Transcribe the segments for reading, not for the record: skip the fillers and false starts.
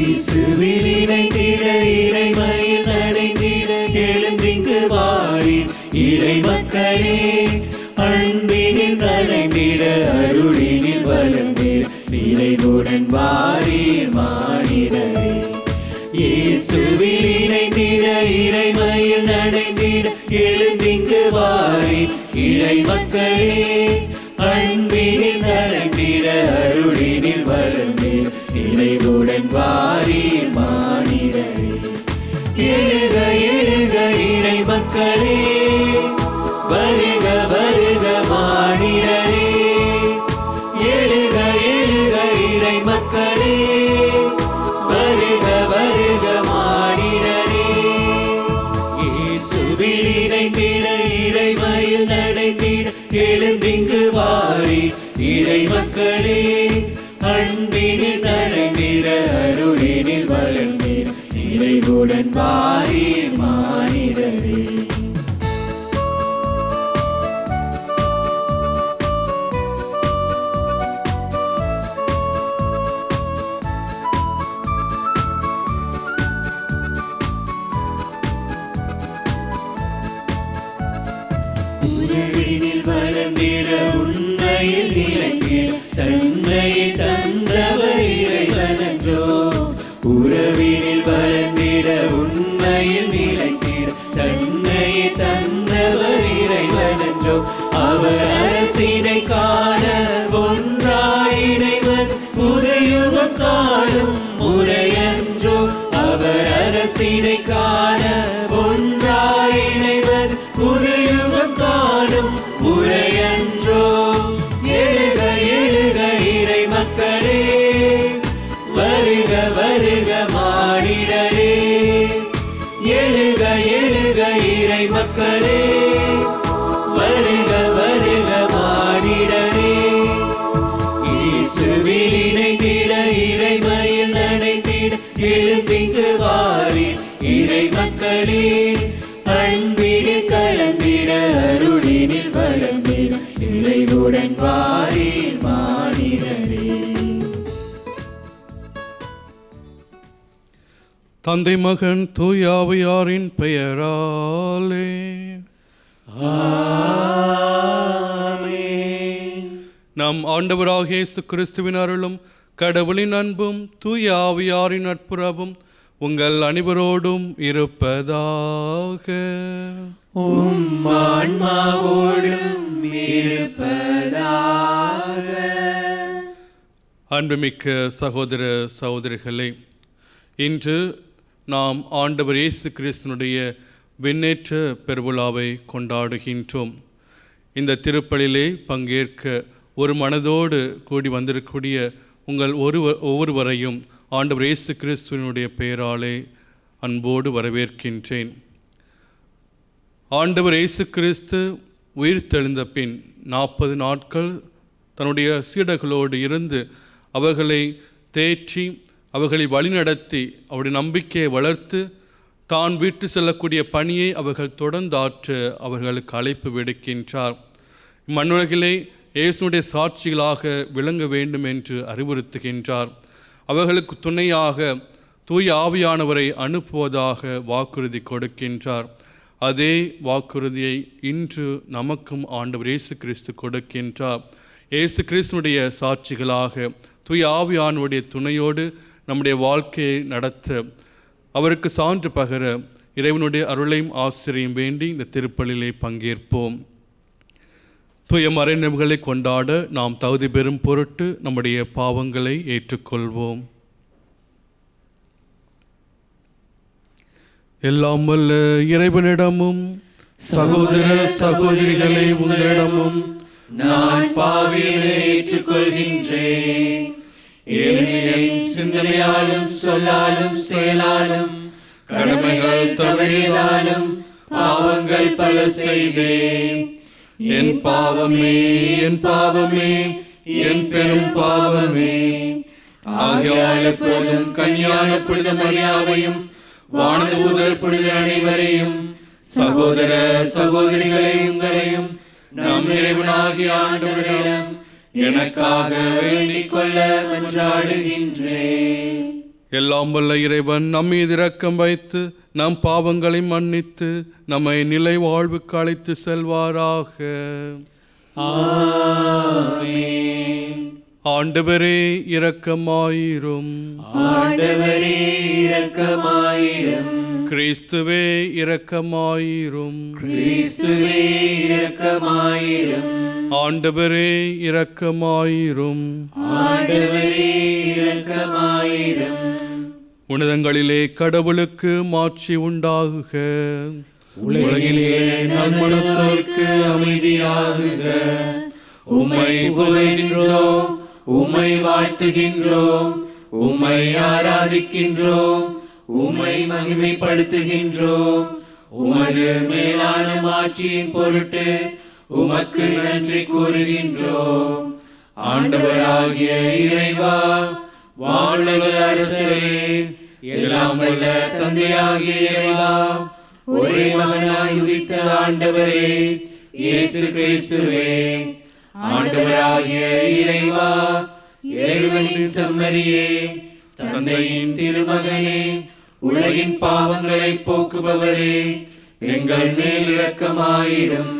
இயேசுவில் இணைந்திட இறைமையில் நடைந்திட எழுந்திங்கு வாரீர் இறை மக்களே. அன்பினில் நடைந்திட அருளினில் வளர்ந்திட நிறைவுடன் வாரீர் மானிடரே. இயேசுவில் இணைந்திட இறைமையில் நடைந்திட எழுந்திங்கு வாரீர் இறை மக்களே. அன்பினில் நடைந்திட அருளினில் வளர்ந்திட நிறைவுடன் வாரீர் மானிடரே. எழுக எழுக இறை மக்களே, வருக வருக மானிடரே. எழுக எழுக இறை மக்களே, வருக வருக மானிடரே. இயேசுவில் இணைந்திட இறைமையில் நடைந்திட எழுந்திங்கு வாரீர் இறை மக்களே. அன்பினில் நடைந்திட அருளினில் வளர்ந்திட நிறைவுடன் வாரீர் மானிடரே. உறவினில் வளர்ந்திட உண்மையில் நிலைத்திட தன்மையை தந்தவர் இறைவனன்றோ. உறவினில் வளர்ந்திட உண்மையில் நிலைத்திட தன்மையை தந்தவர் இறைவனன்றோ. அவர் அரசினை காண ஒன்றாய் இணைவது புதுயுகம் காணும் முறையன்றோ. அவர் அரசினை காண ஒன்றாய் இணைவது புதுயுகம் காணும் முறையன்றோ. எழுக எழுக இறை மக்களே, வருக வருக மானிடரே. எழுக எழுக இறை மக்களே, வருக வருக மானிடரே. இயேசுவில் இணைந்திட இறைமையில் நடைந்திட எழுந்திங்கு வாரீர் இறை மக்களே. அன்பினில் கலந்திட அருளினில் வளர்ந்திட நிறைவுடன் வாரீர் மானிடரே. தந்தை மகன் தூய ஆவியாரின் பெயராலே ஆமென். நம் ஆண்டவராகிய இயேசு கிறிஸ்துவின் அருளும் கடவுளின் அன்பும் தூய ஆவியாரின் நட்புறவும் உங்கள் அனைவரோடும் இருப்பதாக. உம் ஆன்மாவோடும் இருப்பதாக. அன்புமிக்க சகோதர சகோதரிகளே, இன்று நாம் ஆண்டவர் இயேசு கிறிஸ்துனுடைய விண்ணேற்ற பெருவிழாவை கொண்டாடுகின்றோம். இந்த திருப்பலிலே பங்கேற்க ஒரு மனதோடு கூடி வந்திருக்கக்கூடிய உங்கள் ஒவ்வொருவரையும் ஆண்டவர் இயேசு கிறிஸ்துவினுடைய பெயராலே அன்போடு வரவேற்கின்றேன். ஆண்டவர் இயேசு கிறிஸ்து உயிர் தெழுந்த பின் 40 நாட்கள் தன்னுடைய சீடர்களோடு இருந்து அவர்களை தேற்றி அவர்களை வழிநடத்தி அவருடைய நம்பிக்கையை வளர்த்து தான் விட்டு செல்லக்கூடிய பணியை அவர்கள் தொடர்ந்தாற்ற அவர்களுக்கு அழைப்பு விடுக்கின்றார். மண்ணுலகிலே இயேசுனுடைய சாட்சிகளாக விளங்க வேண்டும் என்று அறிவுறுத்துகின்றார். அவர்களுக்கு துணையாக தூய ஆவியானவரை அனுப்புவதாக வாக்குறுதி கொடுக்கின்றார். அதே வாக்குறுதியை இன்று நமக்கும் ஆண்டவர் இயேசு கிறிஸ்து கொடுக்கின்றார். இயேசு கிறிஸ்துனுடைய சாட்சிகளாக தூய ஆவியானவருடைய துணையோடு நம்முடைய வாழ்க்கையை நடத்த அவருக்கு சான்று பகர இறைவனுடைய அருளையும் ஆசிரியம் வேண்டி இந்த திருப்பலிலே பங்கேற்போம். தூய மறைநினைவுகளை கொண்டாட நாம் தகுதி பெறும் பொருட்டு நம்முடைய பாவங்களை ஏற்றுக்கொள்வோம். எல்லாம் வல்ல இறைவனிடமும் சகோதர சகோதரிகளை உங்களிடமும் நான் பாவிகளை ஏற்றுக்கொள்கின்றேன். ஏனெனில் சிந்தனையாலும் சொல்லாலும் செயலாலும் கடமைகள் தவறியதாலும் பாவங்கள் பல செய்தேன். என் பாவமே என் பாவமே என் பெரும் பாவமே. ஆகையால் எப்பொழுதும் கன்னியான புனித மரியாவையும் வானதூதர் புனித அனைவரையும் சகோதர சகோதரிகளை உங்களையும் நம் இறைவனாகிய ஆண்டவரிடம் எனக்காக வேண்டிக் கொள்ள மன்றாடுகின்றேன். எல்லாம் வல்ல இறைவன் நம் மீது இரக்கம் வைத்து நம் பாவங்களை மன்னித்து நம்மை நிலை வாழ்வுக்கு அழைத்து செல்வாராக. ஆமென். ஆண்டவரே இரக்கமாயிரும். ஆண்டவரே இரக்கமாயிரும். கிறிஸ்துவே இரக்கமாயிரும். கிறிஸ்துவே இரக்கமாயிரும். ஆண்டவரே இரக்கமாயிரும். ஆண்டவரே இரக்கமாயிரும். உன்னதங்களிலே கடவுளுக்கு மாட்சி உண்டாகுக. உலகிலே நன்மனத்தோர்க்கு அமைதியாகுக. உம்மை புகழ்கின்றோம், உம்மை வாழ்த்துகின்றோம், உம்மை ஆராதிக்கின்றோம், உம்மை மகிமைப்படுத்துகின்றோம். உமது மேலான மாட்சியின் பொருட்டு உமக்கு நன்றி கூறுகின்றோம். ஆண்டவராகிய இறைவா, வானுலக அரசரே, எல்லாம் வல்ல தந்தையாகிய இறைவா, ஒரே மகனாய் உதித்த ஆண்டவரே இயேசு கிறிஸ்துவே, ஆண்டவராகிய இறைவா, இறைவனின் செம்மறியே, தந்தையின் திருமகனே, உலகின் பாவங்களை போக்குபவரே, எங்கள் மேல் இரக்கமாயிரும்.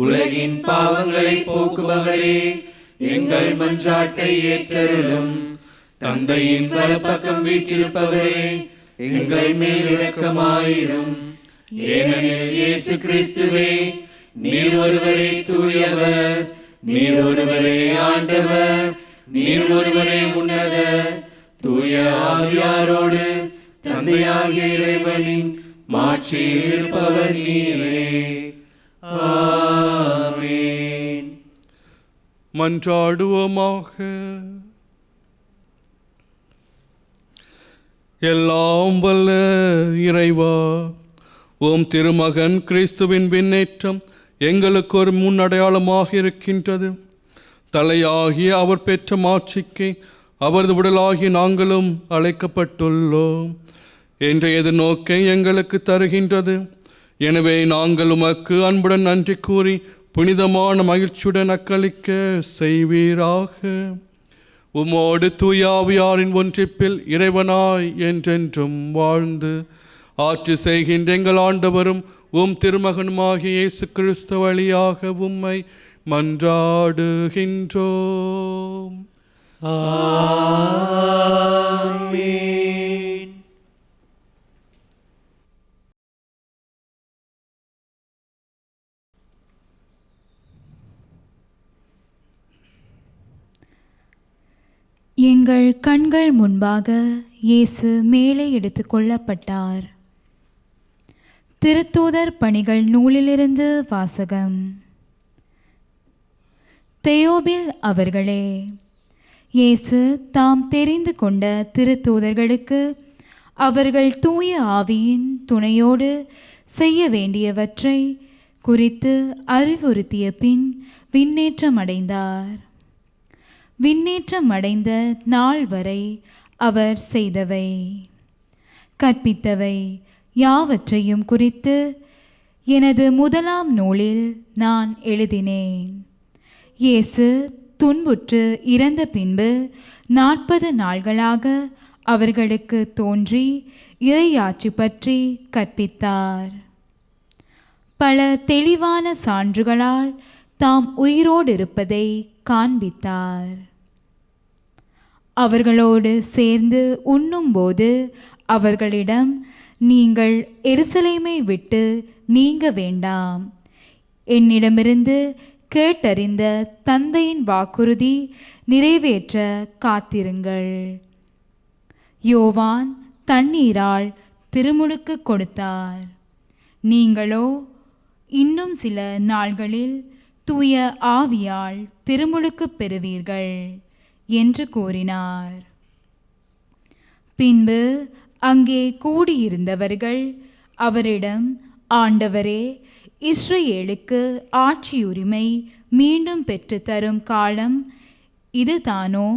உலகின் பாவங்களை போக்குபவரே, எங்கள் மன்றாட்டை ஏற்றருளும். தந்தையின் வலப்பக்கம் வீற்றிருப்பவரே, எங்கள் மேல் இரக்கமாயிரும். ஏனெனில் இயேசு கிறிஸ்துவே, நீர் ஒருவரே தூயவர், நீர் ஒருவரே ஆண்டவர், நீர் ஒருவரே உன்னதர். தூய ஆவியாரோடு தந்தையாகிய இறைவனின் மாட்சியில் இருப்பவர் நீரே. ஆமென். மன்றாடுவோமாக. எல்லாம் வல்ல இறைவா, ஓம் திருமகன் கிறிஸ்துவின் விண்ணேற்றம் எங்களுக்கு ஒரு முன்னடையாளமாக இருக்கின்றது. தலையாகிய அவர் பெற்ற மாட்சிக்கு அவரது உடலாகி நாங்களும் அழைக்கப்பட்டுள்ளோம் என்ற எதிர்நோக்கை எங்களுக்கு தருகின்றது. எனவே நாங்கள் உமக்கு அன்புடன் நன்றி கூறி புனிதமான மகிழ்ச்சியுடன் அக்களிக்க செய்வீராக. உமோடு தூயாவியாரின் ஒன்றிப்பில் இறைவனாய் என்றென்றும் வாழ்ந்து ஆட்சி செய்கின்ற எங்கள் ஆண்டவரும் உம் திருமகனுமாகிய இயேசு கிறிஸ்து வழியாக உம்மை மன்றாடுகின்றோம். ஆமென். எங்கள் கண்கள் முன்பாக இயேசு மேலே எடுத்துக்கொள்ளப்பட்டார். திருத்தூதர் பணிகள் நூலிலிருந்து வாசகம். தெயோபில் அவர்களே, இயேசு தாம் தெரிந்து கொண்ட திருத்தூதர்களுக்கு அவர்கள் தூய ஆவியின் துணையோடு செய்ய வேண்டியவற்றை குறித்து அறிவுறுத்திய பின் விண்ணேற்றமடைந்தார். விண்ணேற்றமடைந்த நாள் வரை அவர் செய்தவை, கற்பித்தவை யாவற்றையும் குறித்து எனது முதலாம் நூலில் நான் எழுதினேன். இயேசு துன்புற்று இறந்த பின்பு 40 நாள்களாக அவர்களுக்கு தோன்றி இறையாட்சி பற்றி கற்பித்தார். பல தெளிவான சான்றுகளால் தாம் உயிரோடு இருப்பதை காண்பித்தார். அவர்களோடு சேர்ந்து உண்ணும்போது அவர்களிடம், நீங்கள் எருசலேமை விட்டு நீங்க வேண்டாம், என்னிடமிருந்து கேட்டறிந்த தந்தையின் வாக்குறுதி நிறைவேற்ற காத்திருங்கள். யோவான் தண்ணீரால் திருமுழுக்கு கொடுத்தார், நீங்களோ இன்னும் சில நாள்களில் தூய ஆவியால் திருமுழுக்கு பெறுவீர்கள் என்று கூறினார். பின்பு அங்கே கூடியிருந்தவர்கள் அவரிடம், ஆண்டவரே, இஸ்ரேலுக்கு ஆட்சியுரிமை மீண்டும் பெற்றுத்தரும் காலம் இதுதானோ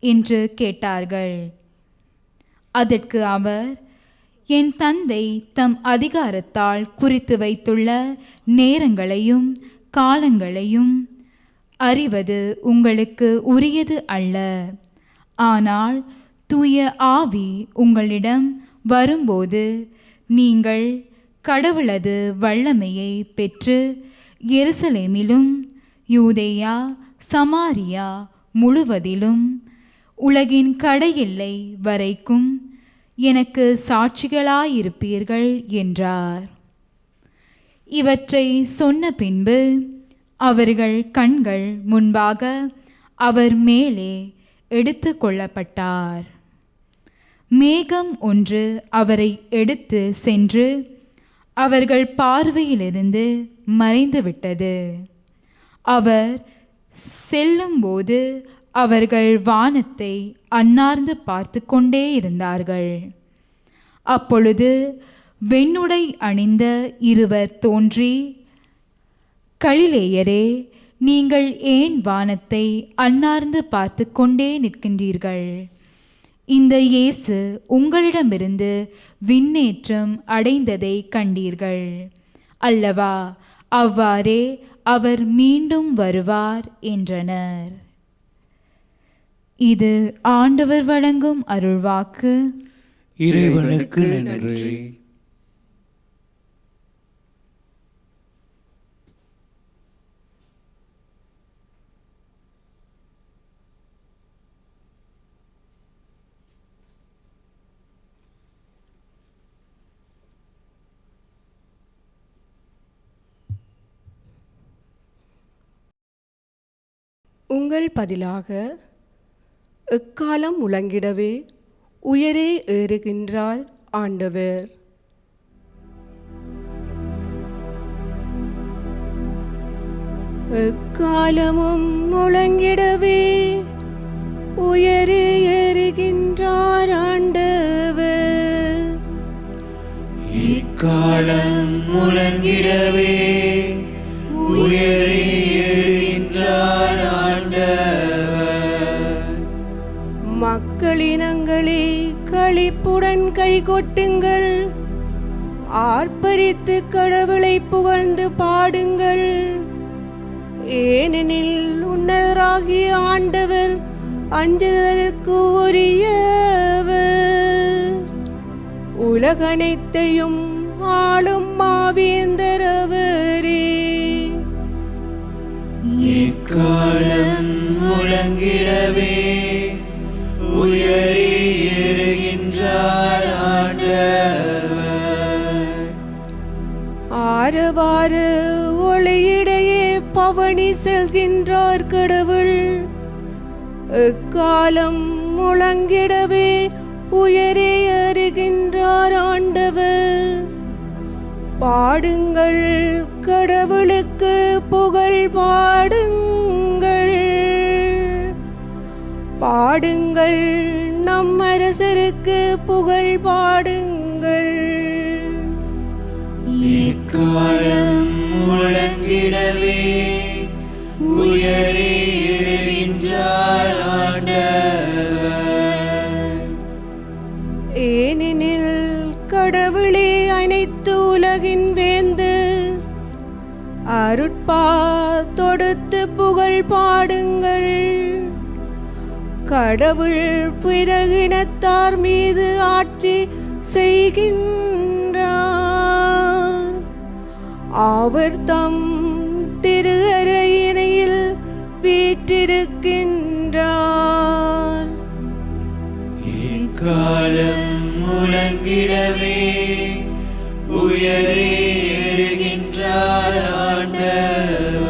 என்று கேட்டார்கள். அதற்கு அவர், என் தந்தை தம் அதிகாரத்தால் குறித்து வைத்துள்ள நேரங்களையும் காலங்களையும் அறிவது உங்களுக்கு உரியது அல்ல. ஆனால் தூய ஆவி உங்களிடம் வரும்போது நீங்கள் கடவுளது வல்லமையை பெற்று எருசலேமிலும் யூதேயா சமாரியா முழுவதிலும் உலகின் கடையெல்லை வரைக்கும் எனக்கு சாட்சிகளாயிருப்பீர்கள் என்றார். இவற்றை சொன்ன பின்பு அவர்கள் கண்கள் முன்பாக அவர் மேலே எடுத்து கொள்ளப்பட்டார். மேகம் ஒன்று அவரை எடுத்து சென்று அவர்கள் பார்வையிலிருந்து மறைந்துவிட்டது. அவர் செல்லும்போது அவர்கள் வானத்தை அண்ணார்ந்து பார்த்து கொண்டே இருந்தார்கள். அப்பொழுது வெண்ணுடை அணிந்த இருவர் தோன்றி, கலிலேயரே, நீங்கள் ஏன் வானத்தை அண்ணார்ந்து பார்த்து கொண்டே நிற்கின்றீர்கள்? இந்த இயேசு உங்களிடமிருந்து விண்ணேற்றம் அடைந்ததை கண்டீர்கள் அல்லவா? அவ்வாறே அவர் மீண்டும் வருவார் என்றனர். இது ஆண்டவர் வழங்கும் அருள்வாக்கு. இறைவனுக்கு நன்றி. உங்கள் பதிலாக எக்காலம் முழங்கிடவே உயரே ஏறுகின்றார் ஆண்டவர். எக்காலமும் முழங்கிடவே உயரே ஏறுகின்றார் ஆண்டவர். இக்காலம் முழங்கிடவே உயரே ஏறுகின்றார் ஆண்டவர். மக்களினங்களே, களிப்புடன் கைகொட்டுங்கள், ஆர்ப்பரித்து கடவுளை புகழ்ந்து பாடுங்கள். ஏனெனில் உன்னதராகிய ஆண்டவர் அஞ்சுதற்கு உரியவர். உலகனைத்தையும் ஆளும் மாவேந்தரவரே. இக்காலம் முழங்கிடவே உயரே ஏறுகின்றார் ஆண்டவர். ஆரவார ஒளியிடையே பவனி செல்கின்றார் கடவுள். எக்காலம் முழங்கிடவே உயரே ஏறுகின்றார் ஆண்டவர். பாடுங்கள், கடவுளுக்கு புகழ் பாடுங்கள். பாடுங்கள், நம் அரசருக்கு புகழ் பாடுங்கள். இக்காலம் முழங்கிடவே உயரே ஏறுகின்றார் ஆண்டவர். ஏனெனில் கடவுளே அனைத்து உலகின் வேந்து. அருட்பா தொடுத்து புகழ் பாடுங்கள். கடவுள் பிறகினத்தார் மீது ஆட்சி செய்கின்றார். அவர் தம் திரு அறையினையில் வீற்றிருக்கின்றார். இக்காலம் முழங்கிடவே உயரே ஏறுகின்றார் ஆண்டவர்.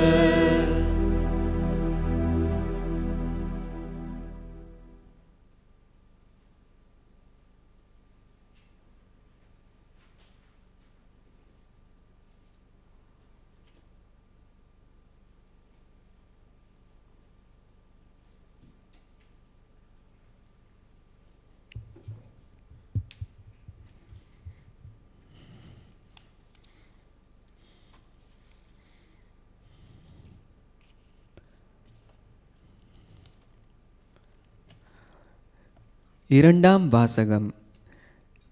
இரண்டாம் வாசகம்.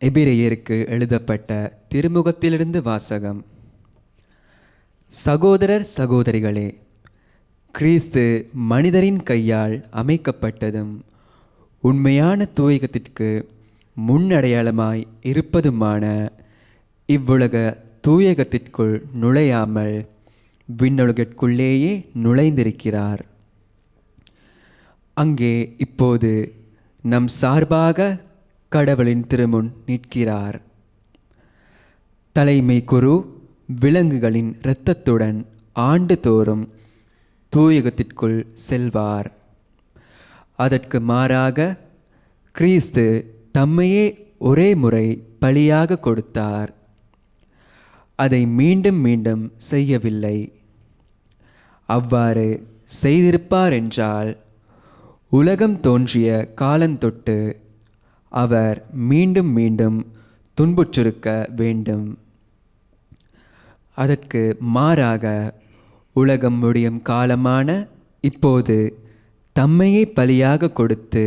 எபிரெயருக்கு எழுதப்பட்ட திருமுகத்திலிருந்து வாசகம். சகோதரர் சகோதரிகளே, கிறிஸ்து மனிதரின் கையால் அமைக்கப்பட்டதும் உண்மையான தூயகத்திற்கு முன்னடையாளமாய் இருப்பதுமான இவ்வுலக தூயகத்திற்குள் நுழையாமல் விண்ணுலகிற்குள்ளேயே நுழைந்திருக்கிறார். அங்கே இப்போது நம் சார்பாக கடவுளின் திருமுன் நிற்கிறார். தலைமை குரு விலங்குகளின் இரத்தத்துடன் ஆண்டுதோறும் தூயகத்திற்குள் செல்வார். அதற்கு மாறாக கிறிஸ்து தம்மையே ஒரே முறை பலியாக கொடுத்தார். அதை மீண்டும் மீண்டும் செய்யவில்லை. அவ்வாறு செய்திருப்பார் என்றால் உலகம் தோன்றிய காலந்தொட்டு அவர் மீண்டும் மீண்டும் துன்புற்றிருக்க வேண்டும். அதற்கு மாறாக உலகம் முடியும் காலமான இப்போது தம்மையே பலியாக கொடுத்து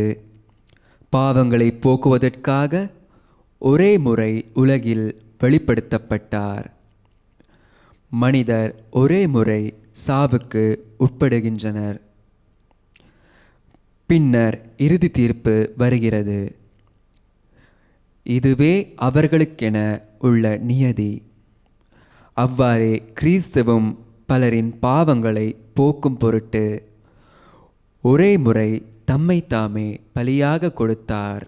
பாவங்களை போக்குவதற்காக ஒரே முறை உலகில் வெளிப்படுத்தப்பட்டார். மனிதர் ஒரே முறை சாவுக்கு உட்படுகின்றனர். பின்னர் இறுதி தீர்ப்பு வருகிறது. இதுவே அவர்களுக்கென உள்ள நியதி. அவ்வாறே கிறிஸ்துவும் பலரின் பாவங்களை போக்கும் பொருட்டு ஒரே முறை தம்மை தாமே பலியாக கொடுத்தார்.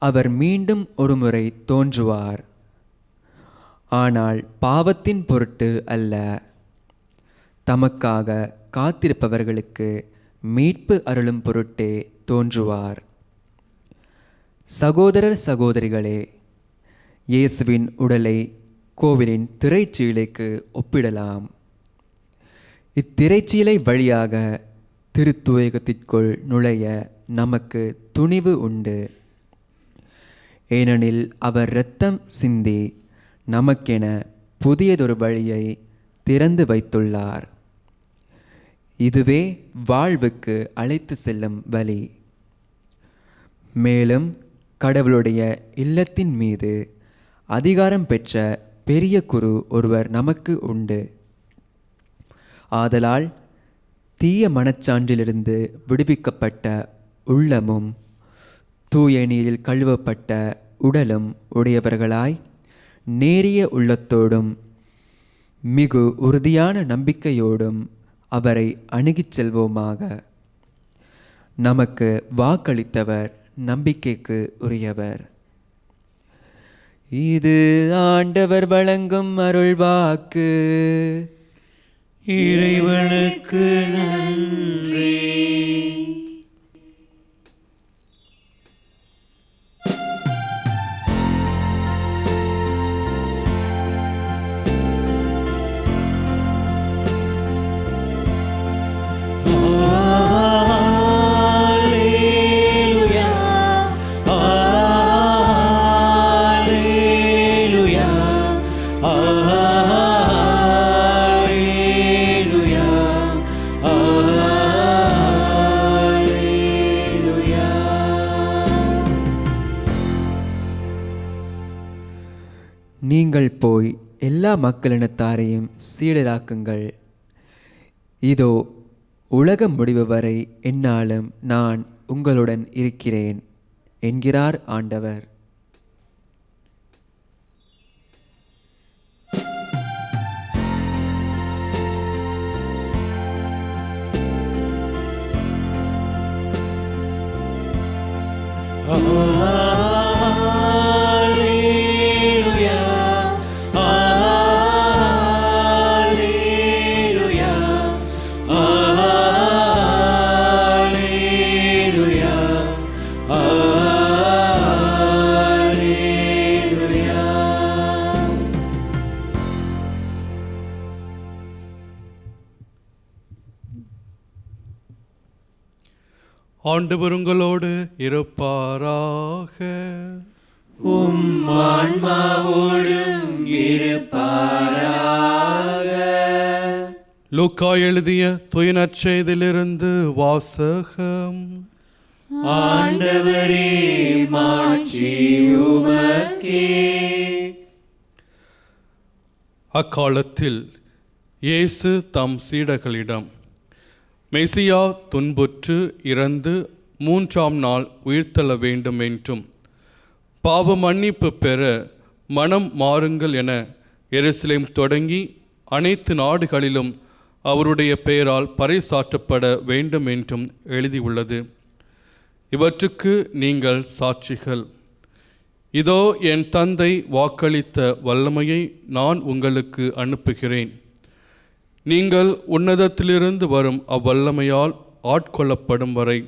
அவர் மீண்டும் ஒரு முறை தோன்றுவார். ஆனால் பாவத்தின் பொருட்டு அல்ல, தமக்காக காத்திருப்பவர்களுக்கு மீட்பு அருளும் பொருட்டே தோன்றுவார். சகோதரர் சகோதரிகளே, இயேசுவின் உடலை கோவிலின் திரைச்சீலைக்கு ஒப்பிடலாம். இத்திரைச்சீலை வழியாக திருத்தூயகத்திற்குள் நுழைய நமக்கு துணிவு உண்டு. ஏனெனில் அவர் இரத்தம் சிந்தி நமக்கென புதியதொரு வழியை திறந்து வைத்துள்ளார். இதுவே வாழ்வுக்கு அழைத்து செல்லும் வழி. மேலும் கடவுளுடைய இல்லத்தின் மீது அதிகாரம் பெற்ற பெரிய குரு ஒருவர் நமக்கு உண்டு. ஆதலால் தீய மனச்சான்றிலிருந்து விடுவிக்கப்பட்ட உள்ளமும் தூய நீரில் கழுவப்பட்ட உடலும் உடையவர்களாய் நேரிய உள்ளத்தோடும் மிகு உறுதியான நம்பிக்கையோடும் அவரை அணுகிச் செல்வோமாக. நமக்கு வாக்களித்தவர் நம்பிக்கைக்கு உரியவர். இது ஆண்டவர் வழங்கும் அருள்வாக்கு. இறைவனுக்கு நன்றி. நீங்கள் போய் எல்லா மக்களினத்தாரையும் சீடராக்குங்கள். இதோ உலகம் முடிவு வரை எந்நாளும் நான் உங்களுடன் இருக்கிறேன் என்கிறார் ஆண்டவர். ஆண்டவர் உங்களோடு இருப்பாராக. உம் ஆன்மாவோடும் இருப்பாராக. லூக்கா எழுதிய தூய நற்செய்தியிலிருந்து வாசகம். ஆண்டவரே, மாட்சி உமக்கே. அக்காலத்தில் இயேசு தம் சீடர்களிடம், மெசியா துன்புற்று இறந்து 3ஆம் நாள் உயிர்த்தெழ வேண்டும் என்றும், பாவ மன்னிப்பு பெற மனம் மாறுங்கள் என எருசலேம் தொடங்கி அனைத்து நாடுகளிலும் அவருடைய பெயரால் பறைசாற்றப்பட வேண்டும் என்றும் எழுதியுள்ளது. இவற்றுக்கு நீங்கள் சாட்சிகள். இதோ என் தந்தை வாக்களித்த வல்லமையை நான் உங்களுக்கு அனுப்புகிறேன். நீங்கள் உன்னதத்திலிருந்து வரும் அவ்வல்லமையால் ஆட்கொள்ளப்படும் வரை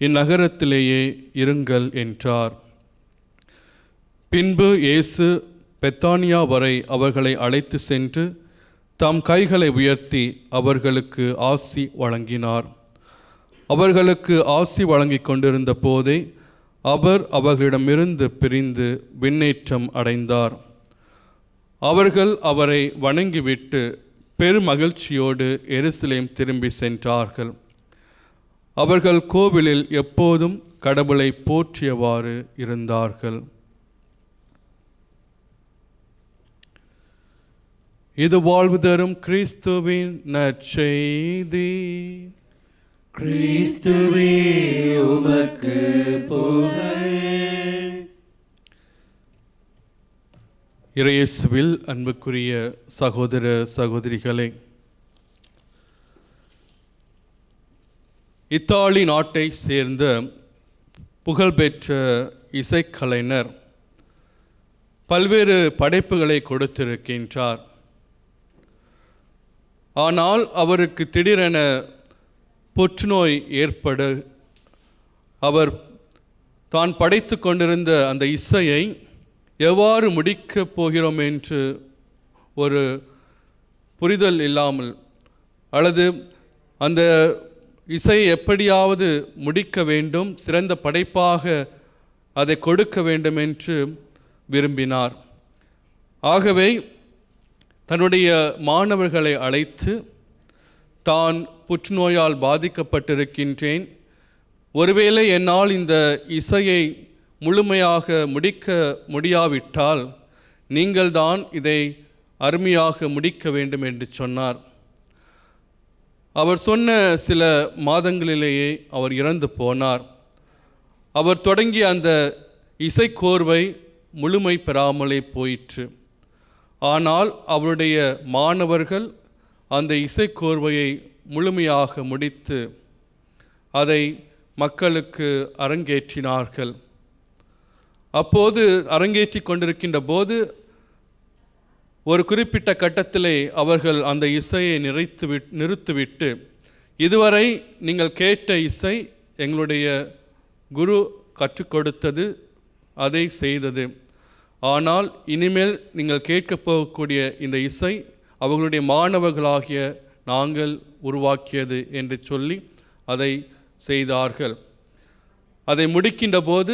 இந்நகரத்திலேயே இருங்கள் என்றார். பின்பு இயேசு பெத்தானியா வரை அவர்களை அழைத்து சென்று தம் கைகளை உயர்த்தி அவர்களுக்கு ஆசி வழங்கினார். அவர்களுக்கு ஆசி வழங்கி கொண்டிருந்த போதே அவர் அவர்களிடமிருந்து பிரிந்து விண்ணேற்றம் அடைந்தார். அவர்கள் அவரை வணங்கிவிட்டு பெருமகிழ்ச்சியோடு எருசலேம் திரும்பி சென்றார்கள். அவர்கள் கோவிலில் எப்போதும் கடவுளை போற்றியவாறு இருந்தார்கள். இது வாழ்வு தரும் கிறிஸ்துவின் நற்செய்தி. கிறிஸ்துவே உமக்கு புகழ். இறையேசுவில் அன்புக்குரிய சகோதர சகோதரிகளே, இத்தாலி நாட்டை சேர்ந்த புகழ்பெற்ற இசைக்கலைஞர் பல்வேறு படைப்புகளை கொடுத்திருக்கின்றார். ஆனால் அவருக்கு திடீரென புற்றுநோய் ஏற்பட அவர் தான் படைத்து கொண்டிருந்த அந்த இசையை எவ்வாறு முடிக்கப் போகிறோம் என்று ஒரு புரிதல் இல்லாமல், அல்லது அந்த இசையை எப்படியாவது முடிக்க வேண்டும், சிறந்த படைப்பாக அதை கொடுக்க வேண்டும் என்று விரும்பினார். ஆகவே தன்னுடைய மாணவர்களை அழைத்து, தான் புற்றுநோயால் பாதிக்கப்பட்டிருக்கின்றேன், ஒருவேளை என்னால் இந்த இசையை முழுமையாக முடிக்க முடியாவிட்டால் நீங்கள்தான் இதை அருமையாக முடிக்க வேண்டும் என்று சொன்னார். அவர் சொன்ன சில மாதங்களிலேயே அவர் இறந்து போனார். அவர் தொடங்கிய அந்த இசைக்கோர்வை முழுமை பெறாமலே போயிற்று. ஆனால் அவருடைய மாணவர்கள் அந்த இசைக்கோர்வையை முழுமையாக முடித்து அதை மக்களுக்கு அரங்கேற்றினார்கள். அப்போது அரங்கேற்றி கொண்டிருக்கின்ற போது ஒரு குறிப்பிட்ட கட்டத்திலே அவர்கள் அந்த இசையை நிறுத்திவிட்டு, இதுவரை நீங்கள் கேட்ட இசை எங்களுடைய குரு கற்றுக் கொடுத்தது, அதை செய்தது. ஆனால் இனிமேல் நீங்கள் கேட்கப் போகக்கூடிய இந்த இசை அவர்களுடைய மாணவர்களாகிய நாங்கள் உருவாக்கியது என்று சொல்லி அதை செய்தார்கள். அதை முடிக்கின்ற போது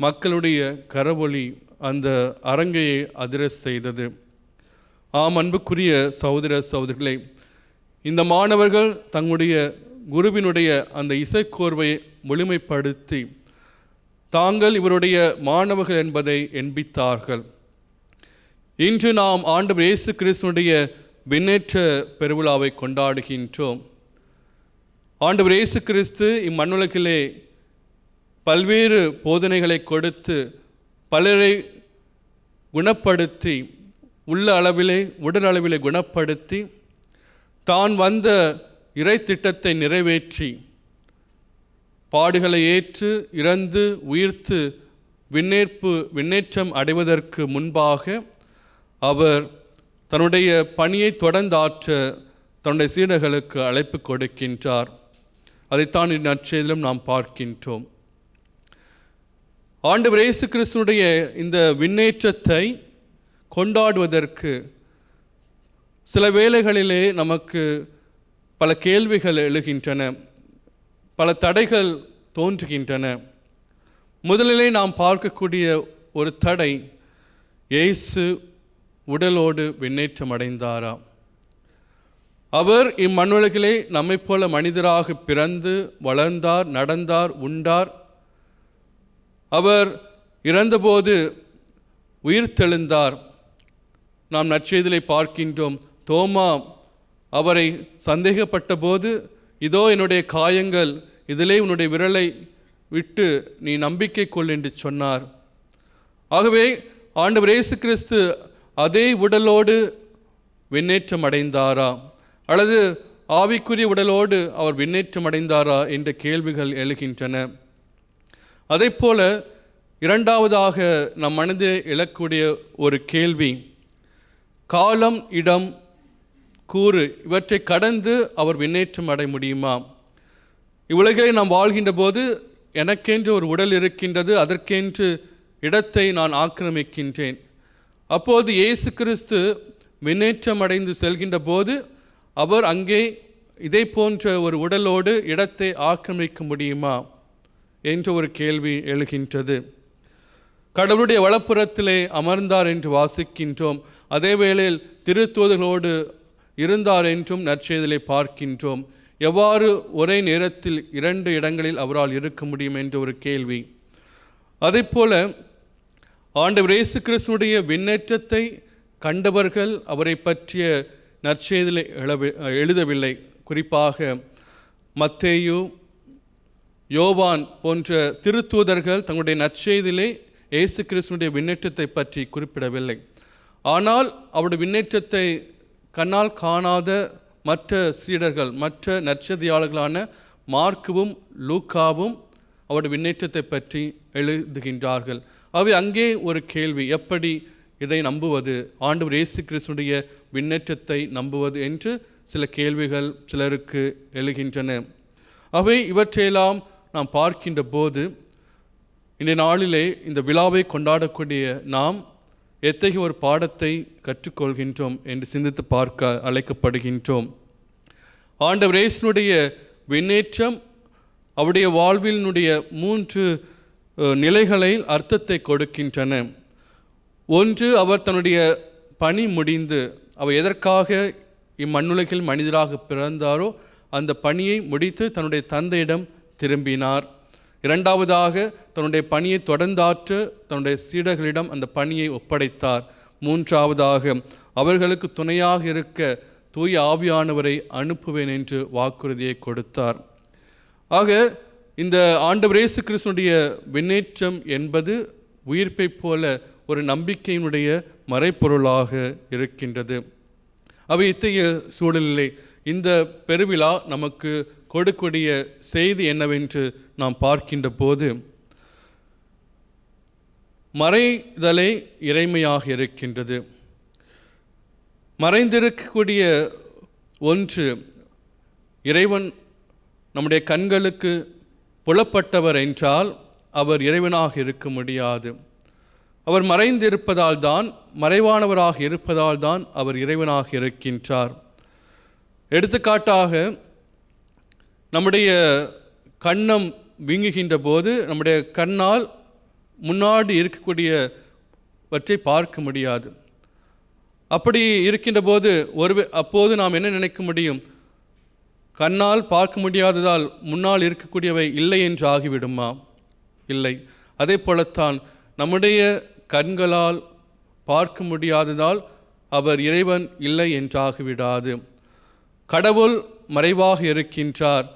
மக்களுடைய கரவொலி அந்த அரங்கையை அதிர செய்தது. ஆம், அன்புக்குரிய சகோதர சகோதரிகளே, இந்த மாணவர்கள் தங்களுடைய குருவினுடைய அந்த இசைக்கோர்வையை முழுமைப்படுத்தி தாங்கள் இவருடைய மாணவர்கள் என்பதை எண்பித்தார்கள். இன்று நாம் ஆண்டவர் இயேசு கிறிஸ்துவினுடைய விண்ணேற்ற பெருவிழாவை கொண்டாடுகின்றோம். ஆண்டவர் இயேசு கிறிஸ்து இம்மண்ணுலகிலே பல்வேறு போதனைகளை கொடுத்து பலரை குணப்படுத்தி, உள்ள அளவிலே உடல் அளவிலே குணப்படுத்தி, தான் வந்த இறை திட்டத்தை நிறைவேற்றி பாடுகளை ஏற்று இறந்து உயிர்த்து விண்ணேற்றம் அடைவதற்கு முன்பாக அவர் தன்னுடைய பணியை தொடர்ந்தாற்ற தன்னுடைய சீடர்களுக்கு அழைப்பு கொடுக்கின்றார். அதைத்தான் இந்நற்செய்தியிலும் நாம் பார்க்கின்றோம். ஆண்டவர் இயேசு கிறிஸ்துவினுடைய இந்த விண்ணேற்றத்தை கொண்டாடுவதற்கு சில வேளைகளிலே நமக்கு பல கேள்விகள் எழுகின்றன, பல தடைகள் தோன்றுகின்றன. முதலிலே நாம் பார்க்கக்கூடிய ஒரு தடை, இயேசு உடலோடு விண்ணேற்றம் அடைந்தாரா? அவர் இம்மண்ணுலகிலே நம்மைப் போல மனிதராக பிறந்து வளர்ந்தார், நடந்தார், உண்டார். அவர் இறந்தபோது உயிர்த்தெழுந்தார். நாம் நற்செய்தியிலே பார்க்கின்றோம், தோமா அவரை சந்தேகப்பட்ட போது, இதோ என்னுடைய காயங்கள், இதிலே உன்னுடைய விரலை விட்டு நீ நம்பிக்கை கொள் என்று சொன்னார். ஆகவே ஆண்டவர் இயேசு கிறிஸ்து அதே உடலோடு விண்ணேற்றம் அடைந்தாரா அல்லது ஆவிக்குரிய உடலோடு அவர் விண்ணேற்றம் அடைந்தாரா என்ற கேள்விகள் எழுகின்றன. அதைப்போல இரண்டாவதாக நம் மனதில் எழக்கூடிய ஒரு கேள்வி, காலம், இடம், கூறு இவற்றை கடந்து அவர் விண்ணேற்றம் அடைய முடியுமா? இவ்வுலகிலே நாம் வாழ்கின்ற போது எனக்கென்று ஒரு உடல் இருக்கின்றது, அதற்கென்று இடத்தை நான் ஆக்கிரமிக்கின்றேன். அப்போது இயேசு கிறிஸ்து விண்ணேற்றம் அடைந்து செல்கின்ற போது அவர் அங்கே இதை போன்ற ஒரு உடலோடு இடத்தை ஆக்கிரமிக்க முடியுமா என்ற ஒரு கேள்வி எழுகின்றது. கடவுளுடைய வலப்புறத்திலே அமர்ந்தார் என்று வாசிக்கின்றோம். அதே வேளையில் திருத்தூதர்களோடு இருந்தார் என்றும் நற்செய்தியிலே பார்க்கின்றோம். எவ்வாறு ஒரே நேரத்தில் 2 இடங்களில் அவரால் இருக்க முடியும் என்ற ஒரு கேள்வி. அதைப்போல ஆண்டவர் இயேசு கிறிஸ்துவுடைய விண்ணேற்றத்தை கண்டவர்கள் அவரை பற்றிய நற்செய்தியிலே எழுதவில்லை. குறிப்பாக மத்தேயு, யோவான் போன்ற திருத்தூதர்கள் தங்களுடைய நற்செய்தியிலே இயேசு கிறிஸ்துவுடைய விண்ணேற்றத்தை பற்றி குறிப்பிடவில்லை. ஆனால் அவருடைய விண்ணேற்றத்தை கண்ணால் காணாத மற்ற சீடர்கள், மற்ற நற்செய்தியாளர்களான மார்க்குவும் லூக்காவும் அவருடைய விண்ணேற்றத்தை பற்றி எழுதுகின்றார்கள். அவை அங்கே ஒரு கேள்வி, எப்படி இதை நம்புவது, ஆண்டவர் இயேசு கிறிஸ்துவுடைய விண்ணேற்றத்தை நம்புவது என்று சில கேள்விகள் சிலருக்கு எழுகின்றன. அவை இவற்றையெல்லாம் நாம் பார்க்கின்ற போது இந்த நாளிலே இந்த விழாவை கொண்டாடக்கூடிய நாம் எத்தகைய ஒரு பாடத்தை கற்றுக்கொள்கின்றோம் என்று சிந்தித்து பார்க்க அழைக்கப்படுகின்றோம். ஆண்டவர் இயேசுனுடைய விண்ணேற்றம் அவருடைய வாழ்வினுடைய 3 நிலைகளை அர்த்தத்தை கொடுக்கின்றன. ஒன்று, அவர் தன்னுடைய பணி முடிந்து அவர் எதற்காக இம்மண்ணுலகில் மனிதராக பிறந்தாரோ அந்த பணியை முடித்து தன்னுடைய தந்தையிடம் திரும்பினார். இரண்டாவதாக தன்னுடைய பணியை தொடர்ந்தாற்று தன்னுடைய சீடர்களிடம் அந்த பணியை ஒப்படைத்தார். மூன்றாவதாக அவர்களுக்கு துணையாக இருக்க தூய ஆவியானவரை அனுப்புவேன் என்று வாக்குறுதியை கொடுத்தார். ஆக இந்த ஆண்டவர் இயேசு கிறிஸ்துவுடைய விண்ணேற்றம் என்பது உயிர்ப்பை போல ஒரு நம்பிக்கையினுடைய மறைப்பொருளாக இருக்கின்றது. அவை இத்தகைய சூழலிலே இந்த பெருவிழா நமக்கு கொடுக்கூடிய செய்தி என்னவென்று நாம் பார்க்கின்ற போது, மறைதலே இறைமையாக இருக்கின்றது. மறைந்திருக்கக்கூடிய ஒன்று இறைவன் நம்முடைய கண்களுக்கு புலப்பட்டவர் என்றால் அவர் இறைவனாக இருக்க முடியாது. அவர் மறைந்திருப்பதால் தான், மறைவானவராக இருப்பதால் தான் அவர் இறைவனாக இருக்கின்றார். எடுத்துக்காட்டாக நம்முடைய கண்ணம் வீங்குகின்ற போது நம்முடைய கண்ணால் முன்னாடி இருக்கக்கூடியவற்றை பார்க்க முடியாது. அப்படி இருக்கின்ற போது அப்போது நாம் என்ன நினைக்க முடியும்? கண்ணால் பார்க்க முடியாததால் முன்னால் இருக்கக்கூடியவை இல்லை என்று ஆகிவிடுமா? இல்லை. அதே போலத்தான் நம்முடைய கண்களால் பார்க்க முடியாததால் அவர் இறைவன் இல்லை என்றாகிவிடாது. கடவுள் மறைவாக இருக்கின்றார்.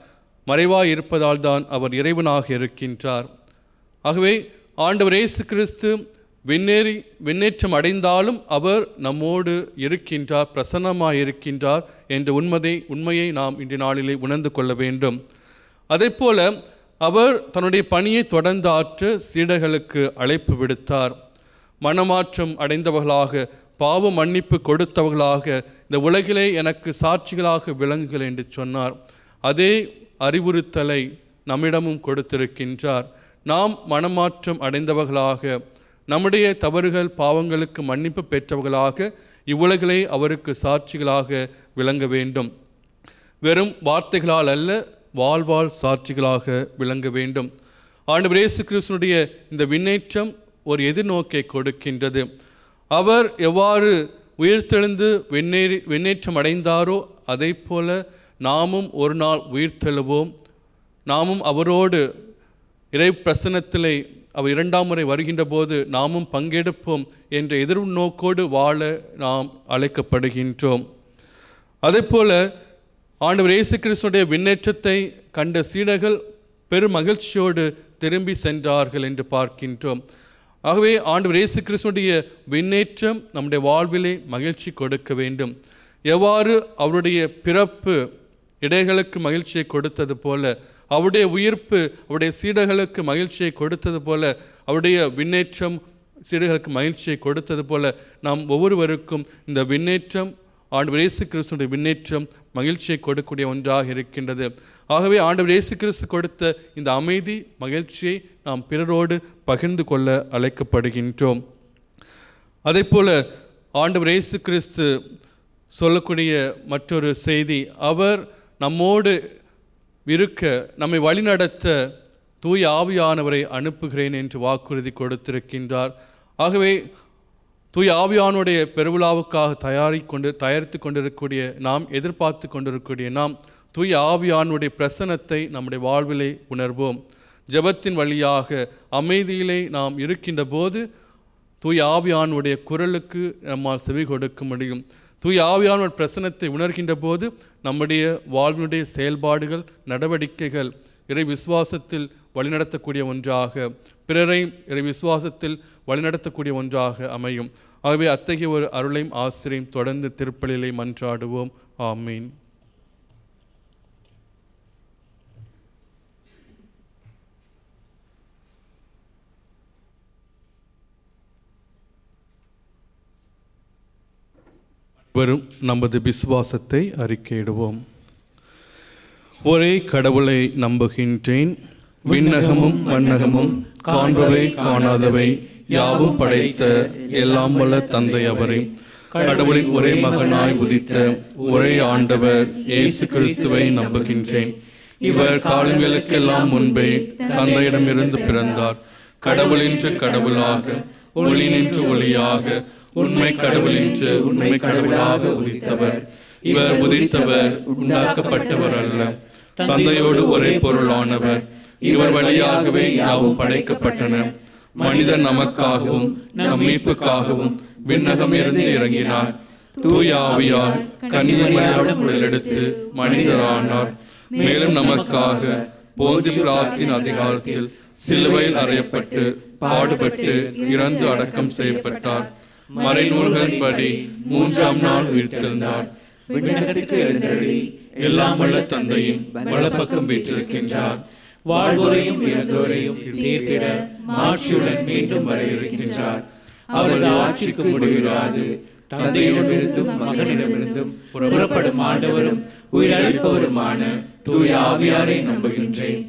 மறைவாக இருப்பதால் தான் அவர் இறைவனாக இருக்கின்றார். ஆகவே ஆண்டவர் இயேசு கிறிஸ்து விண்ணேற்றம் அடைந்தாலும் அவர் நம்மோடு இருக்கின்றார், பிரசன்னமாக இருக்கின்றார் என்ற உண்மையை நாம் இன்றைய நாளிலே உணர்ந்து கொள்ள வேண்டும். அதேபோல அவர் தன்னுடைய பணியை தொடர்ந்து ஆற்ற சீடர்களுக்கு அழைப்பு விடுத்தார். மனமாற்றம் அடைந்தவர்களாக, பாவ மன்னிப்பு கொடுத்தவர்களாக இந்த உலகிலே எனக்கு சாட்சிகளாக விளங்குகள் என்று சொன்னார். அதே அறிவுறுத்தலை நம்மிடமும் கொடுத்திருக்கின்றார். நாம் மனமாற்றம் அடைந்தவர்களாக, நம்முடைய தவறுகள் பாவங்களுக்கு மன்னிப்பு பெற்றவர்களாக இவ்வுலகிலே அவருக்கு சாட்சிகளாக விளங்க வேண்டும். வெறும் வார்த்தைகளால் அல்ல, வாழ்வால் சாட்சிகளாக விளங்க வேண்டும். ஆண்டவர் இயேசு கிறிஸ்துவினுடைய இந்த விண்ணேற்றம் ஒரு எதிர்நோக்கை கொடுக்கின்றது. அவர் எவ்வாறு உயிர்த்தெழுந்து விண்ணேற்றம் அடைந்தாரோ அதை போல நாமும் ஒரு நாள் உயிர்த்தெழுவோம். நாமும் அவரோடு இறை பிரசன்னத்திலே அவர் 2ஆம் முறை வருகின்ற போது நாமும் பங்கெடுப்போம் என்ற எதிர்நோக்கோடு வாழ நாம் அழைக்கப்படுகின்றோம். அதே போல ஆண்டவர் இயேசு கிறிஸ்துடைய விண்ணேற்றத்தை கண்ட சீடர்கள் பெரும் மகிழ்ச்சியோடு திரும்பி சென்றார்கள் என்று பார்க்கின்றோம். ஆகவே ஆண்டவர் இயேசு கிறிஸ்துடைய விண்ணேற்றம் நம்முடைய வாழ்விலே மகிழ்ச்சி கொடுக்க வேண்டும். எவ்வாறு அவருடைய பிறப்பு இடைகளுக்கு மகிழ்ச்சியை கொடுத்தது போல, அவருடைய உயிர்ப்பு அவருடைய சீடர்களுக்கு மகிழ்ச்சியை கொடுத்தது போல, அவருடைய விண்ணேற்றம் சீடர்களுக்கு மகிழ்ச்சியை கொடுத்தது போல, நாம் ஒவ்வொருவருக்கும் இந்த விண்ணேற்றம், ஆண்டவர் இயேசு கிறிஸ்துடைய விண்ணேற்றம் மகிழ்ச்சியை கொடுக்கக்கூடிய ஒன்றாக இருக்கின்றது. ஆகவே ஆண்டவர் இயேசு கிறிஸ்து கொடுத்த இந்த அமைதி மகிழ்ச்சியை நாம் பிறரோடு பகிர்ந்து கொள்ள அழைக்கப்படுகின்றோம். அதே போல ஆண்டவர் இயேசு கிறிஸ்து சொல்லக்கூடிய மற்றொரு செய்தி, அவர் நம்மோடு இருக்க நம்மை வழிநடத்த தூய ஆவியானவரை அனுப்புகிறேன் என்று வாக்குறுதி கொடுத்திருக்கின்றார். ஆகவே தூய ஆவியானுடைய பெருவிழாவுக்காக தயாரித்து கொண்டிருக்கக்கூடிய நாம், எதிர்பார்த்து கொண்டிருக்கக்கூடிய நாம், தூய ஆவியானுடைய பிரசன்னத்தை நம்முடைய வாழ்விலே உணர்வோம். ஜெபத்தின் வழியாக அமைதியிலே நாம் இருக்கின்ற போது தூய ஆவியானுடைய குரலுக்கு நம்மால் செவி கொடுக்க முடியும். தூய ஆவியானுடைய பிரசன்னத்தை உணர்கின்ற போது நம்முடைய வாழ்வினுடைய செயல்பாடுகள், நடவடிக்கைகள் இறை விசுவாசத்தில் வழிநடத்தக்கூடிய ஒன்றாக, பிறரை இறை விசுவாசத்தில் வழிநடத்தக்கூடிய ஒன்றாக அமையும். ஆகவே அத்தகைய ஒரு அருளையும் ஆசிரியம் தொடர்ந்து திருப்பலிலை மன்றாடுவோம். ஆமீன். வரும் நமது விசுவாசத்தை அறிக்கையிடுவோம். ஒரே கடவுளை நம்புகின்றேன். விண்ணகமும் மண்ணகமும் காண்பவை காணாதவை யாவும் படைத்த எல்லாம் வல்ல தந்தை அவரை, கடவுளின் ஒரே மகனாய் உதித்த ஒரே ஆண்டவர் இயேசு கிறிஸ்துவை நம்புகின்றேன். இவர் காலங்களுக்கெல்லாம் முன்பே தந்தையிடமிருந்து பிறந்தார். கடவுளின்று கடவுளாக, ஒளி நின்று ஒளியாக, உண்மை கடவுளின்று உண்மை கடவுளாக உதித்தவர். இவர் உதித்தவர், உண்டாக்கப்பட்டவர் அல்ல, தந்தையோடு ஒரே பொருளானவர். இவர் வழியாகவே யாவும் படைக்கப்பட்டன. மனிதன் நமக்காகவும் நம் மீட்புக்காகவும் விண்ணகம் இருந்து இறங்கினார். தூய ஆவியார் கன்னிமரியாவிடம் உடலெடுத்து மனிதரானார். மேலும் நமக்காக போந்திய பிலாத்தின் அதிகாரத்தில் சிலுவையில் அறையப்பட்டு பாடுபட்டு இறந்து அடக்கம் செய்யப்பட்டார். மறைநூல்களின்படி 3ஆம் நாள் உயிர்த்தெழுந்தார். விண்ணகத்திற்கு எழுந்தருளி எல்லாம் வல்ல தந்தையின் வலப்பக்கம் வீற்றிருக்கின்றார். வாழ்வோரையும் இறந்தோரையும் தீர்ப்பிட மாட்சியுடன் மீண்டும் வர இருக்கின்றார். அவரது ஆட்சிக்கு முடிவில்லாது. தந்தையிடமிருந்தும் மகனிடமிருந்தும் புறப்படும் ஆண்டவரும் உயிரளிப்பவருமான தூய ஆவியாரை நம்புகின்றேன்.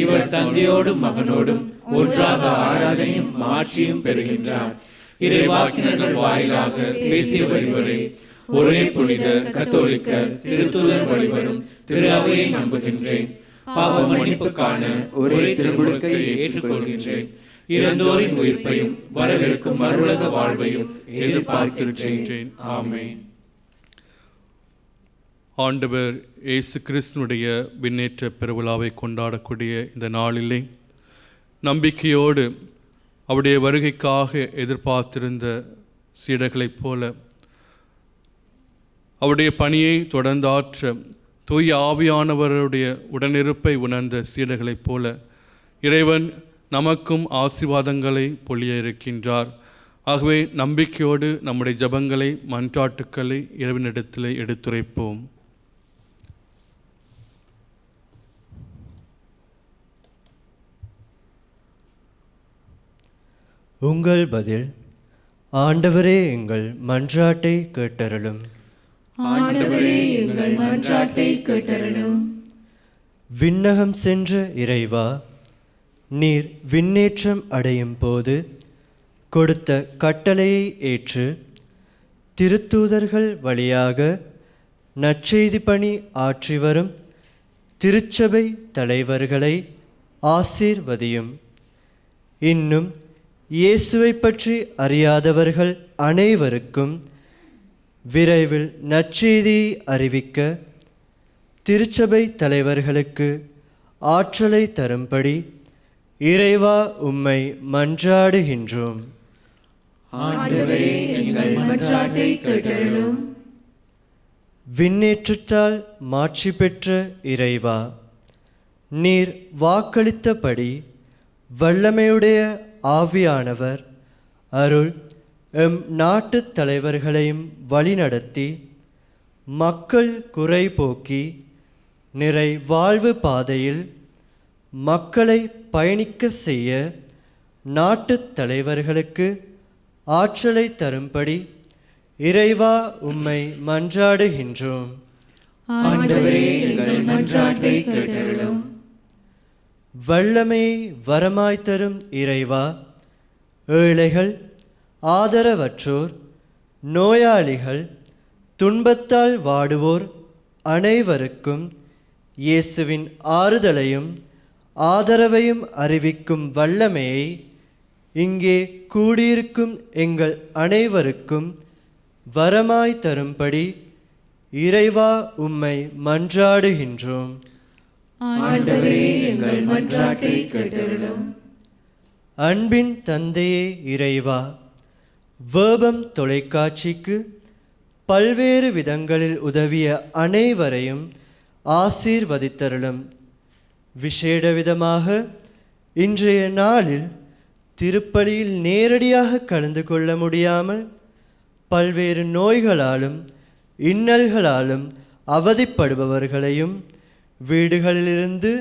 இவர் தந்தையோடும் மகனோடும் ஒன்றாக ஆராதனையும் மாட்சியும் பெறுகின்றார். இறைவாக்கினர்கள் வாயிலாக பேசிய வழிவரை ஒரே புனித கத்தோலிக்க திருத்தூதர் வழிவரும் திரு அவையை நம்புகின்றேன். பாவ மன்னிப்புக்கான ஒரே திருமுழுக்கை ஏற்றுக்கொள்கின்றேன். இறந்தோரின் உயிர்ப்பையும் வரவிருக்கும் மறுவுலக வாழ்வையும் எதிர்பார்க்கின்றேன். ஆமென். ஆண்டவர் இயேசு கிறிஸ்துனுடைய விண்ணேற்ற பெருவிழாவை கொண்டாடக்கூடிய இந்த நாளிலே நம்பிக்கையோடு அவருடைய வருகைக்காக எதிர்பார்த்திருந்த சீடர்களைப் போல அவருடைய பணியை தொடர்ந்தாற்ற தூய ஆவியானவருடைய உடனிருப்பை உணர்ந்த சீடர்களைப் போல இறைவன் நமக்கும் ஆசீர்வாதங்களை பொழிய இருக்கின்றார். ஆகவே நம்பிக்கையோடு நம்முடைய ஜபங்களை, மன்றாட்டுக்களை இறைவனிடத்திலே எடுத்துரைப்போம். உங்கள் பதில். ஆண்டவரே, எங்கள் மன்றாட்டை கேட்டருளும். ஆண்டவரே, எங்கள் மன்றாட்டை கேட்டருளும். விண்ணகம் சென்ற இறைவா, நீர் விண்ணேற்றம் அடையும் போது கொடுத்த கட்டளையை ஏற்று திருத்தூதர்கள் வழியாக நற்செய்தி பணி ஆற்றி வரும் திருச்சபை தலைவர்களை ஆசீர்வதியும். இன்னும் இயேசுவை பற்றி அறியாதவர்கள் அனைவருக்கும் விரைவில் நற்செய்தியை அறிவிக்க திருச்சபை தலைவர்களுக்கு ஆற்றலை தரும்படி இறைவா உம்மை மன்றாடுகின்றோம். ஆண்டவரே, எங்கள் மன்றாட்டை கேட்டருளும். விண்ணேற்றத்தால் மாட்சி பெற்ற இறைவா, நீர் வாக்களித்தபடி வல்லமையுடைய ஆவியானவர் அருள் எம் நாட்டுத் தலைவர்களையும் வழிநடத்தி மக்கள் குறை போக்கி நிறை வாழ்வு பாதையில் மக்களை பயணிக்க செய்ய நாட்டுத் தலைவர்களுக்கு ஆற்றலை தரும்படி இறைவா உம்மை மன்றாடுகின்றோம். ஆண்டவரே, எங்கள் மன்றாட்டை கேட்டருளும். வல்லமையை வரமாய் தரும் இறைவா, ஏழைகள், ஆதரவற்றோர், நோயாளிகள், துன்பத்தால் வாடுவோர் அனைவருக்கும் இயேசுவின் ஆறுதலையும் ஆதரவையும் அறிவிக்கும் வல்லமையை இங்கே கூடியிருக்கும் எங்கள் அனைவருக்கும் வரமாய் தரும்படி இறைவா உம்மை மன்றாடுகின்றோம். ஆண்டவரே, எங்கள் மன்றாட்டை கேட்டருளும். அன்பின் தந்தையே இறைவா, வேபம் தொலைக்காட்சிக்கு பல்வேறு விதங்களில் உதவிய அனைவரையும் ஆசீர்வதித்தருளும். விசேட விதமாக இன்றைய நாளில் திருப்பலியில் நேரடியாக கலந்து கொள்ள முடியாமல் பல்வேறு நோய்களாலும் இன்னல்களாலும் அவதிப்படுபவர்களையும் வீடுகளிலிருந்து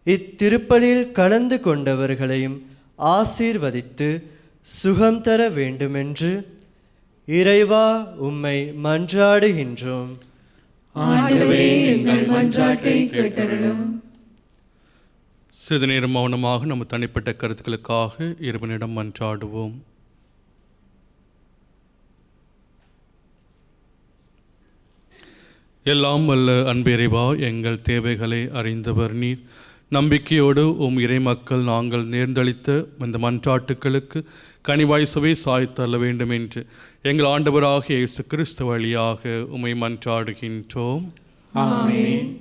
இத்திருப்பலியில் கலந்து கொண்டவர்களையும் ஆசீர்வதித்து சுகம் தர வேண்டுமென்று இறைவா உம்மை மன்றாடுகின்றோம். ஆண்டவரே, எங்கள் மன்றாட்டை கேட்டருளும். சிறிது நேரம் மௌனமாக நம்ம தனிப்பட்ட கருத்துக்களுக்காக இறைவனிடம் மன்றாடுவோம். எல்லாம் வல்ல அன்பிறைவா, எங்கள் தேவைகளை அறிந்தவர் நீர். நம்பிக்கையோடு இறை மக்கள் நாங்கள் நேர்ந்தளித்த இந்த மன்றாட்டுக்களுக்கு கனிவாய் சுவை சாய்த்தள்ள வேண்டும் என்று எங்கள் ஆண்டவராகிய இயேசு கிறிஸ்து வழியாக உம்மை மன்றாடுகின்றோம். ஆமென்.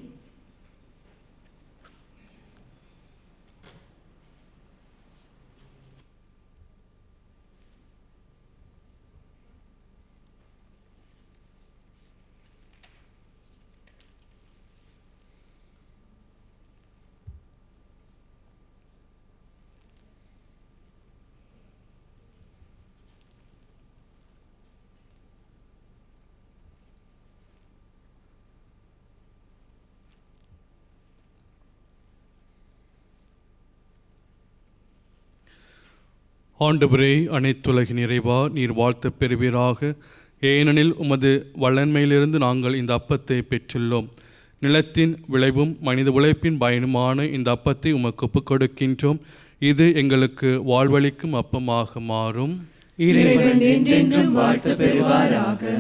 ஆண்டவரே, அனைத்துலகின் இறைவா, நீர் வாழ்த்து பெறுவீராக. ஏனெனில் உமது வல்லன்மையிலிருந்து நாங்கள் இந்த அப்பத்தை பெற்றுள்ளோம். நிலத்தின் விளைவும் மனித உழைப்பின் பயனுமான இந்த அப்பத்தை உமக்கு ஒப்புக் கொடுக்கின்றோம். இது எங்களுக்கு வாழ்வளிக்கும் அப்பமாக மாறும். இறைவன் என்றென்றும் வாழ்த்து பெறுவாராக.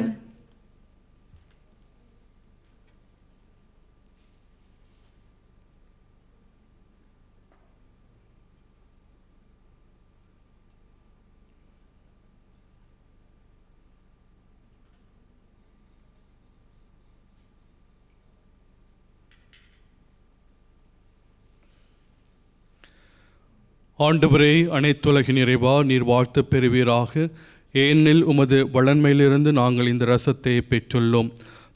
ஆண்டவரே, அனைத்துலகின் இறைவா, நீர் வாழ்த்து பெறுவீராக. ஏனெனில் உமது வளன்மையிலிருந்து நாங்கள் இந்த ரசத்தை பெற்றுள்ளோம்.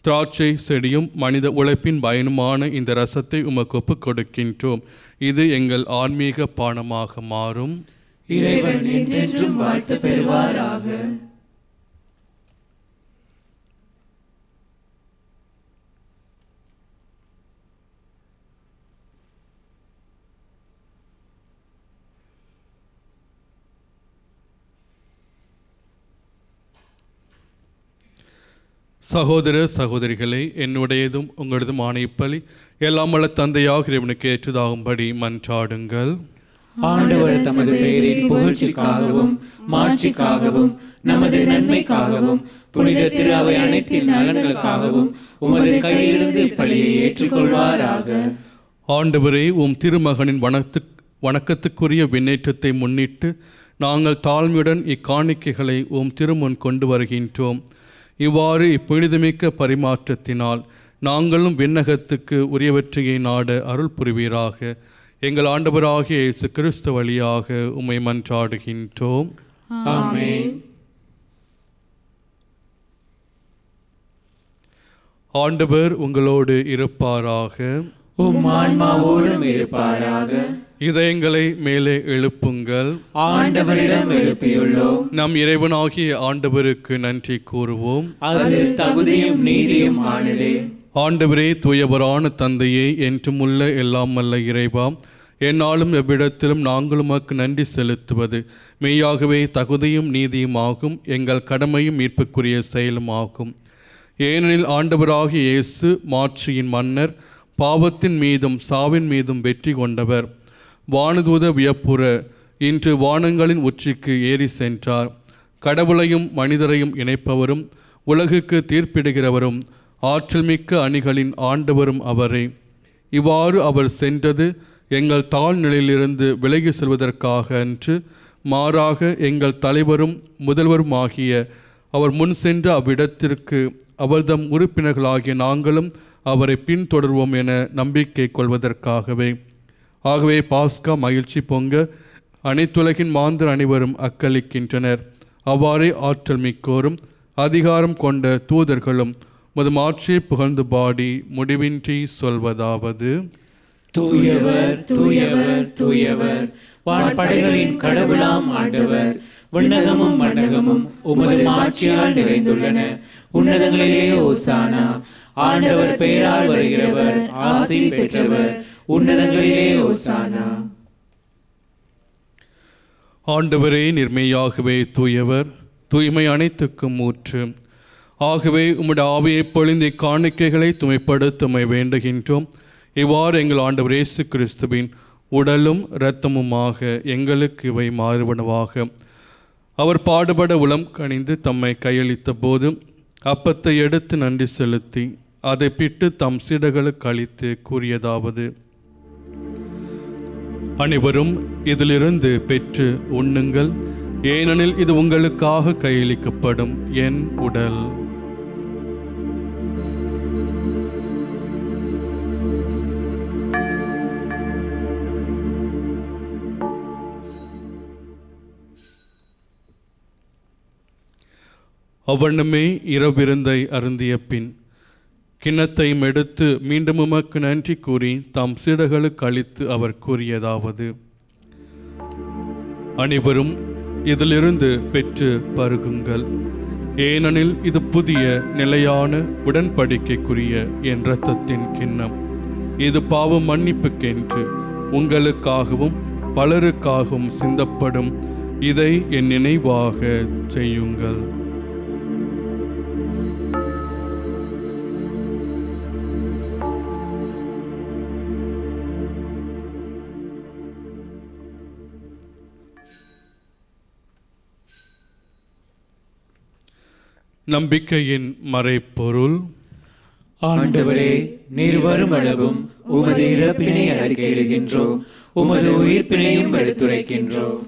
திராட்சை செடியும் மனித உழைப்பின் பயனுமான இந்த ரசத்தை உமக்கு ஒப்புக் கொடுக்கின்றோம். இது எங்கள் ஆன்மீக பானமாக மாறும். இறைவன் என்றென்றும் வாழ்த்து பெறுவாராக. சகோதர சகோதரிகளை, என்னுடையதும் உங்களதுமான இப்பலி எல்லாம் வல்ல தந்தையாக இறைவனுக்கு ஏற்றதாகும்படி மன்றாடுங்கள். ஆண்டவர் தமது பெயரின் புகழ்ச்சிக்காகவும் மாட்சிக்காகவும் நமது நன்மைக்காகவும் புனித திரு அவை அனைத்தின் நலன்களுக்காகவும் உமது கையிலிருந்து இப்பலியை ஏற்றுக்கொள்வாராக. ஆண்டவரே, திருமகனின் வணக்கத்துக்குரிய விண்ணேற்றத்தை முன்னிட்டு நாங்கள் தாழ்மையுடன் இக்காணிக்கைகளை திருமுன் கொண்டு வருகின்றோம். இவ்வாறு இப்புனிதமிக்க பரிமாற்றத்தினால் நாங்களும் விண்ணகத்துக்கு உரியவற்றையை நாட அருள் புரிவீராக. எங்கள் ஆண்டவராகிய இயேசு கிறிஸ்து வழியாக உம்மை மன்றாடுகின்றோம். ஆமென். ஆண்டவர் உங்களோடு இருப்பாராக. உம் ஆன்மாவோடும் இருப்பாராக. இதயங்களை மேலே எழுப்புங்கள். ஆண்டவரிடம் எழுப்பியுள்ளோம். நம் இறைவனாகிய ஆண்டவருக்கு நன்றி கூறுவோம். அது தகுதியும் நீதியும் ஆனதே. ஆண்டவரே, தூயவரான தந்தையே, என்றும் உள்ள எல்லாம் வல்ல இறைவா, என்னாலும் எவ்விடத்திலும் நாங்கள் உமக்கு நன்றி செலுத்துவது மெய்யாகவே தகுதியும் நீதியும் ஆகும், எங்கள் கடமையும் மீட்புக்குரிய செயலும் ஆகும். ஏனெனில் ஆண்டவராகிய இயேசு மாட்சியின் மன்னர், பாவத்தின் மீதும் சாவின் மீதும் வெற்றி கொண்டவர். வானதூத வியப்புற இன்று வானங்களின் உச்சிக்கு ஏறி சென்றார். கடவுளையும் மனிதரையும் இணைப்பவரும் உலகுக்கு தீர்ப்பிடுகிறவரும் ஆற்றல் மிக்க அணிகளின் ஆண்டவரும் அவரே. இவ்வாறு அவர் சென்றது எங்கள் தாழ்நிலையிலிருந்து விலகி செல்வதற்காக அன்று, மாறாக எங்கள் தலைவரும் முதல்வருமாகிய அவர் முன் சென்ற அவ்விடத்திற்கு அவர்தம் உறுப்பினர்களாகிய நாங்களும் அவரை பின்தொடர்வோம் என நம்பிக்கை கொள்வதற்காகவே. ஆகவே பாஸ்கா மகிழ்ச்சி பொங்க அனைத்துலகின் மாந்தர் அனைவரும் அக்களிக்கின்றனர். அவ்வாறே ஆற்றல் மிக்கோரும் அதிகாரம் கொண்ட தூதர்களும் உமது மாட்சியை புகழ்ந்து பாடி முடிவின்றி சொல்வதாவது: தூயவர் தூயவர் தூயவர், வான்படைகளின் கடவுளாம் ஆண்டவர். விண்ணகமும் மண்ணகமும் உமது மாட்சியால் நிறைந்துள்ளன. உன்னதங்களிலே ஓசானா. ஆண்டவர் பெயரால் வருகிறவர் ஆசி பெற்றவர். உன்னதங்களிலே ஓசானா. ஆண்டவரே, நிர்மையாகவே தூயவர், தூய்மை அனைத்துக்கும் ஊற்று. ஆகவே உம்முடைய ஆவியை பொழிந்த காணிக்கைகளை தூய்மைப்படுத்த வேண்டுகின்றோம். இவ்வாறு எங்கள் ஆண்டவர் இயேசு கிறிஸ்துவின் உடலும் இரத்தமுமாக எங்களுக்கு இவை மாறுபனவாக. அவர் பாடுபட உளம் கனிந்து தம்மை கையளித்த போது அப்பத்தை எடுத்து நன்றி செலுத்தி அதை பிட்டு தம் சீடர்களுக்கு அளித்து கூறியதாவது: அனைவரும் இதிலிருந்து பெற்று உண்ணுங்கள், ஏனெனில் இது உங்களுக்காக கையளிக்கப்படும் என் உடல். அவ்வண்ணமே இரவிருந்தை அருந்திய பின் கிண்ணத்தையும் எடுத்து மீண்டும் உமக்கு நன்றி கூறி தாம் சீடர்களுக்கு அளித்து அவர் கூறியதாவது: அனைவரும் இதிலிருந்து பெற்று பருகுங்கள், ஏனெனில் இது புதிய நிலையான உடன்படிக்கைக்குரிய என் இரத்தத்தின் கிண்ணம். இது பாவ மன்னிப்புக்கென்று உங்களுக்காகவும் பலருக்காகவும் சிந்தப்படும். இதை என் நினைவாக செய்யுங்கள். நம்பிக்கையின் மறைப்பொருள். ஆண்டவரே, நீர் வரும் அளவும் உமது இறப்பினை அறிக்கையிடுகின்றோம், உமது உயிர்ப்பினையும் எடுத்துரைக்கின்றோம்.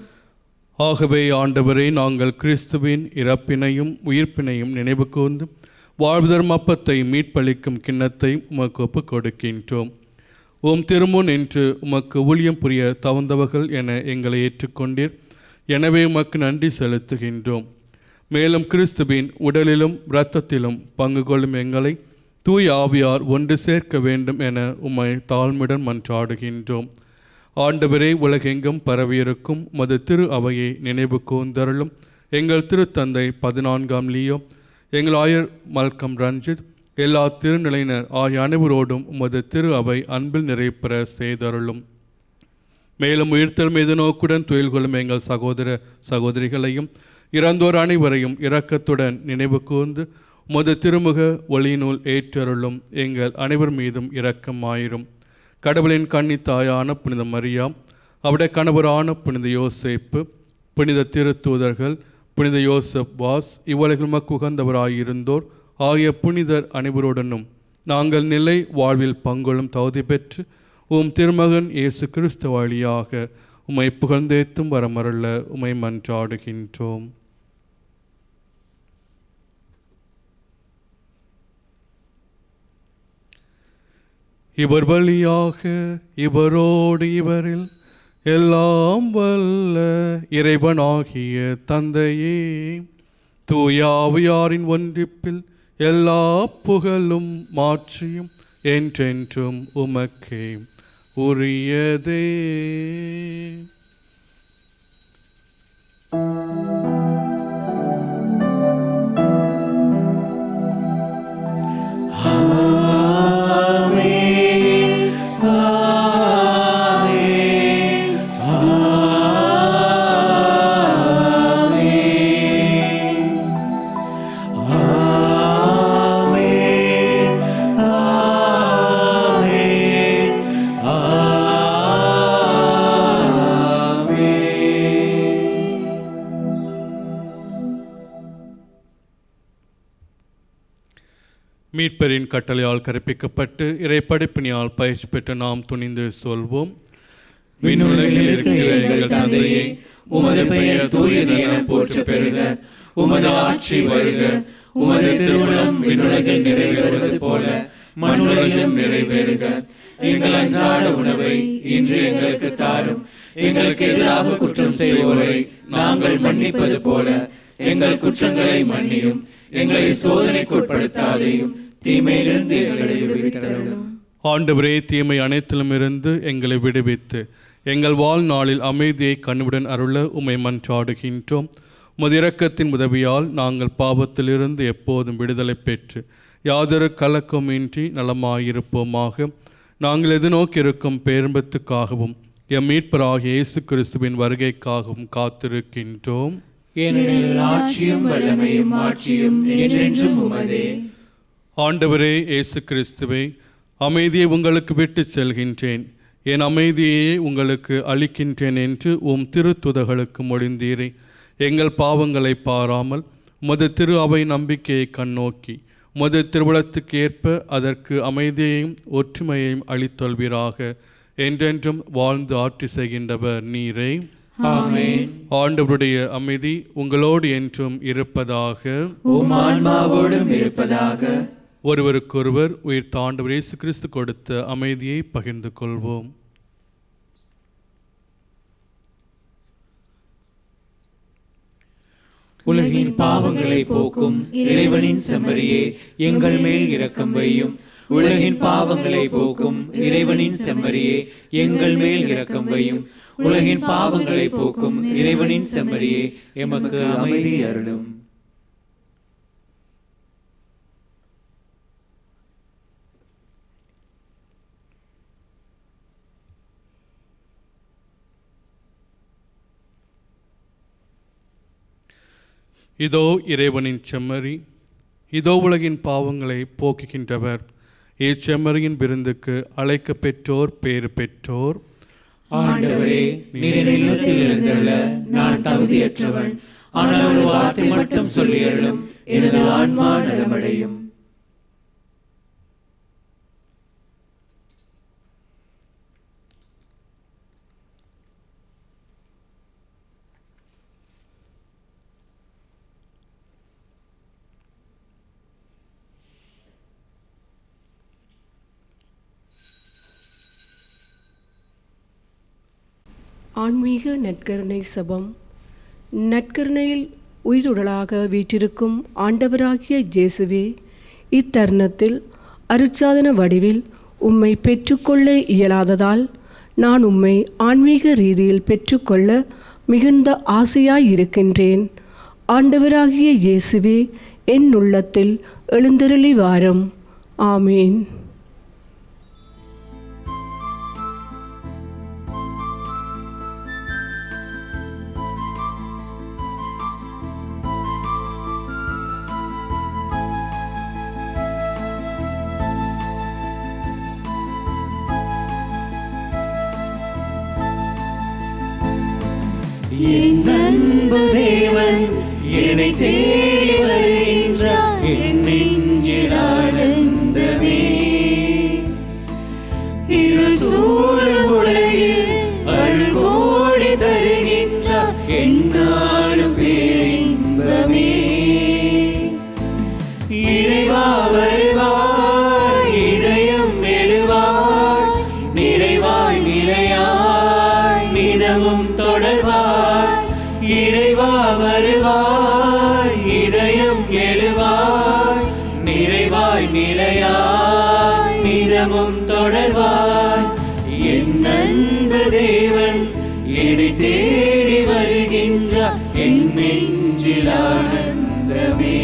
ஆகவே ஆண்டவரே, நாங்கள் கிறிஸ்துவின் இறப்பினையும் உயிர்ப்பினையும் நினைவு கூர்ந்து வாழ்வுதரும் அப்பத்தை மீட்பளிக்கும் கிண்ணத்தை உமக்கு ஒப்புக் கொடுக்கின்றோம். உம் திருமுன் என்று உமக்கு ஊழியம் புரிய தகுந்தவர்கள் என எங்களை ஏற்றுக்கொண்டீர். எனவே உமக்கு நன்றி செலுத்துகின்றோம். மேலும் கிறிஸ்துவின் உடலிலும் இரத்தத்திலும் பங்கு கொள்ளும் எங்களை தூய ஆவியார் ஒன்று சேர்க்க வேண்டும் என உம்மை தாழ்மையுடன் மன்றாடுகின்றோம். ஆண்டவரே, உலகெங்கும் பரவியிருக்கும் உமது திரு அவையை நினைவு கூர்ந்தருளும். எங்கள் திருத்தந்தை 14ஆம் லியோ, எங்கள் ஆயர் மல்கம் ரஞ்சித், எல்லா திருநிலையினர் ஆகிய அனைவரோடும் உமது திரு அவை அன்பில் நிறைப்பெற செய்தருளும். மேலும் உயிர்த்தல் மீது நோக்குடன் துயில் கொள்ளும் எங்கள் சகோதர சகோதரிகளையும் இறந்தோர் அனைவரையும் இரக்கத்துடன் நினைவு கூர்ந்து உமது திருமுக ஒளியினுள் ஏற்றருளும். எங்கள் அனைவர் மீதும் இரக்கமாயிரும். கடவுளின் கன்னித்தாயான புனித மரியா, அவருடைய கணவரான புனித யோசேப்பு, புனித திருத்தூதர்கள், புனித யோசப் வாஸ், இவ்வுலகில் உமக்கு உகந்தவராயிருந்தோர் ஆகிய புனிதர் அனைவருடனும் நாங்கள் நிலை வாழ்வில் பங்கொள்ளும் தகுதி பெற்று உம் திருமகன் இயேசு கிறிஸ்து வழியாக உம்மை புகழ்ந்தேத்தும் வரமருள உம்மை மன்றாடுகின்றோம். இவர் வழியாக இவரோடு இவரில் எல்லாம் வல்ல இறைவனாகிய தந்தையே, தூய ஆவியாரின் ஒன்றிப்பில் எல்லா புகழும் மாட்சியும் என்றென்றும் உமக்கே உரியதே. மீட்பரின் கட்டளையால் கற்பிக்கப்பட்டு இறைப்படிப்பினியால் பயிற்சி பெற்று நாம் துணிந்து சொல்வோம். விண்ணுலகில் இருக்கிற எங்கள் தந்தையே, உமது பெயர் தூயது என போற்ற பெறுக. உமது ஆட்சி வருக. உமது திருவுளம் விண்ணுலகில் நிறைவேறுவது போல மண்ணுலகிலும் நிறைவேறுக. எங்கள் அன்றாட உணவை இன்று எங்களுக்கு தாரும். எங்களுக்கு எதிராக குற்றம் செய்வோரை நாங்கள் மன்னிப்பது போல எங்கள் குற்றங்களை மன்னியும். எங்களை சோதனைக்குட்படுத்தாதையும், தீமையிலிருந்து எங்களை விடுவித்தருளும். ஆண்டவரே, தீமை அனைத்திலும் இருந்து எங்களை விடுவித்து எங்கள் வாழ்நாளில் அமைதியை கண்ணுடன் அருள உம்மை மன்றாடுகின்றோம். உமது இரக்கத்தின் உதவியால் நாங்கள் பாவத்திலிருந்து எப்போதும் விடுதலை பெற்று யாதொரு கலக்கமின்றி நலமாயிருப்போமாக. நாங்கள் எதிர்நோக்கியிருக்கும் பேரம்பத்துக்காகவும் எம் மீட்பராகிய இயேசு கிறிஸ்துவின் வருகைக்காகவும் காத்திருக்கின்றோம். ஏனெனில் ஆட்சியும் வல்லமையும் ஆட்சியும் என்றென்றும் உமதே. ஆண்டவரே இயேசு கிறிஸ்துவே, அமைதியை உங்களுக்கு விட்டு செல்கின்றேன், என் அமைதியை உங்களுக்கு அளிக்கின்றேன் என்று உம் திருத்துதர்களுக்கு மொழிந்தீரே. எங்கள் பாவங்களை பாராமல் உமது திரு அவை நம்பிக்கையை கண்ணோக்கி உமது திருவுளத்துக்கு ஏற்ப அதற்கு அமைதியையும் ஒற்றுமையையும் அளித்தொள்வீராக. என்றென்றும் வாழ்ந்து ஆட்சி செய்கின்றவர் நீரே. ஆமென். ஆண்டவருடைய அமைதி உங்களோடு என்றும் இருப்பதாக. உம் ஆன்மாவோடும் இருப்பதாக. ஒருவருக்கொருவர் உயிர் தாண்டவர் இயேசு கிறிஸ்து கொடுத்த அமைதியை பகிர்ந்து கொள்வோம். உலகின் பாவங்களை போக்கும் இறைவனின் செம்மறியே, எங்கள் மேல் இரக்கம் வையும். உலகின் பாவங்களை போக்கும் இறைவனின் செம்மறியே, எங்கள் மேல் இரக்கம் வையும். உலகின் பாவங்களை போக்கும் இறைவனின் செம்மறியே, எமக்கு அமைதி அருளும். இதோ இறைவனின் செம்மறி, இதோ உலகின் பாவங்களை போக்குகின்றவர். இச்செம்மறியின் விருந்துக்கு அழைக்க பெற்றோர் பேறு பெற்றோர். ஆண்டவரே, நீர் இல்லத்தில் எழுந்தருள நான் தகுதியற்றவன். ஆனால் ஒரு வார்த்தை மட்டும் சொல்லி அருளும், எனது ஆன்மா நலமடையும். ஆன்மீக நற்கருணை சபம். நற்கருணையில் உயிருடலாக வீற்றிருக்கும் ஆண்டவராகிய இயேசுவே, இத்தருணத்தில் அருட்சாதன வடிவில் உம்மை பெற்றுக்கொள்ள இயலாததால் நான் உம்மை ஆன்மீக ரீதியில் பெற்றுக்கொள்ள மிகுந்த ஆசையாயிருக்கின்றேன். ஆண்டவராகிய இயேசுவே, என் உள்ளத்தில் எழுந்தருளி வாரும். ஆமீன். என் அன்பு தேவன் என்னை தேடி வருகின்றார். என் நெஞ்சில் ஆனந்தமே. இருள் சூழும் உலகில் அருள் கோடி தருகின்றார். என்னாலும் பேரின்பமே. இறைவா வருவாய், இதயம் எழுவாய், நிறைவாய் நிலையாய் நிதமும் தொடர்வாய். இறைவா வருவாய், இதயம் எழுவாய், நிறைவாய் நிலையாய் நிதமும் நிதமும் தொடர்வாய். என் அன்பு தேவன் என்னை தேடி வருகின்றார், என் நெஞ்சில் ஆனந்தமே.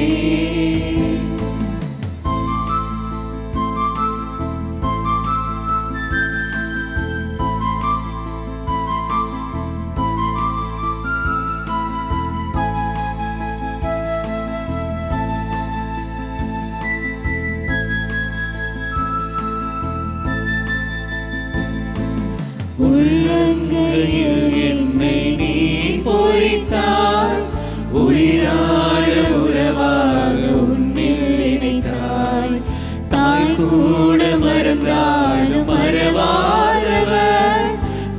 உள்ளங்கையில் என்னை நீ பொறித்தாய், உயிரான உறவாக உன்னில் இணைத்தாய். தாய் கூட மறந்தாலும் மறவாதவர்,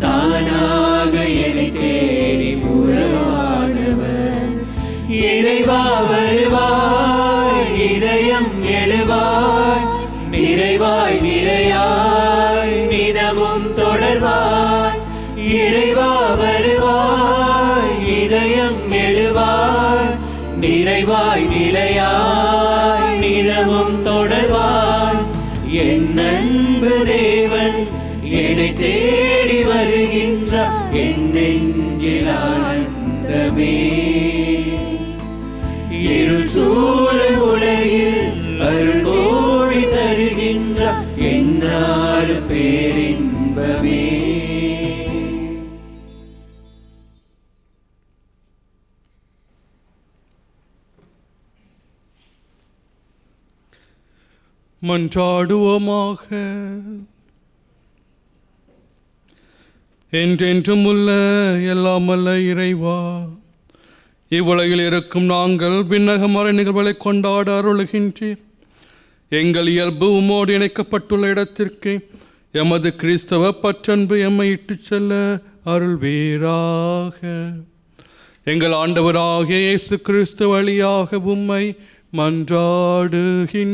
தானாக என்னை தேடி உறவானவர். இறைவா வருவாய், இதயம் எழுவாய், நிறைவாய் நிறையாய் நிதமும் தொடர்வாய். இறைவா வருவாய், இதயம் எழுவாய், நிறைவாய் நிலையாய் நிதமும் தொடர்வாய். என் அன்பு தேவன் என்னை தேடி வருகின்றார், என் நெஞ்சில் ஆனந்தமே. இருள் சூழல் உலகில் அருள் கோடி தருகின்றார், என்னாடு பேரின்பமே. மன்றாடுவோமாக. என்றென்றும் உள்ள எல்லாமல்ல இறைவா, இவ்வுலகில் இருக்கும் நாங்கள் விண்ணக மறை நிகழ்வுகளை கொண்டாட அருளுகின்றீர். எங்கள் இயல்பு உம்மோடு இணைக்கப்பட்டுள்ள இடத்திற்கு எமது கிறிஸ்தவ பற்றன்பு எம்மை இட்டுச் செல்ல அருள்வீராக. எங்கள் ஆண்டவராகிய இயேசு கிறிஸ்து வழியாக உம்மை மன்றாடுகின்றோம்.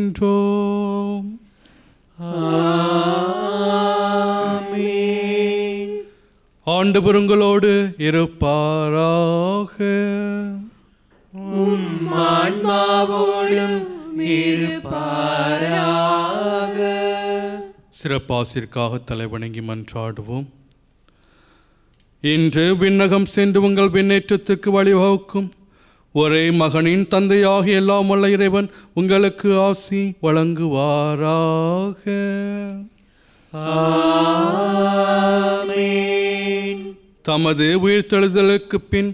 ஆமென். ஆண்டவர் உங்களோடு இருப்பாராக. உம் ஆன்மாவோடும் இருப்பாராக. சிறப்பாசிற்காக தலைவணங்கி மன்றாடுவோம். இன்று விண்ணகம் சென்று உங்கள் விண்ணேற்றத்திற்கு வழிவகுக்கும் ஒரே மகனின் தந்தையாகிய எல்லாம் வல்ல இறைவன் உங்களுக்கு ஆசி வழங்குவாராக. ஆமென். தமது உயிர்த்தெழுதலுக்கு பின்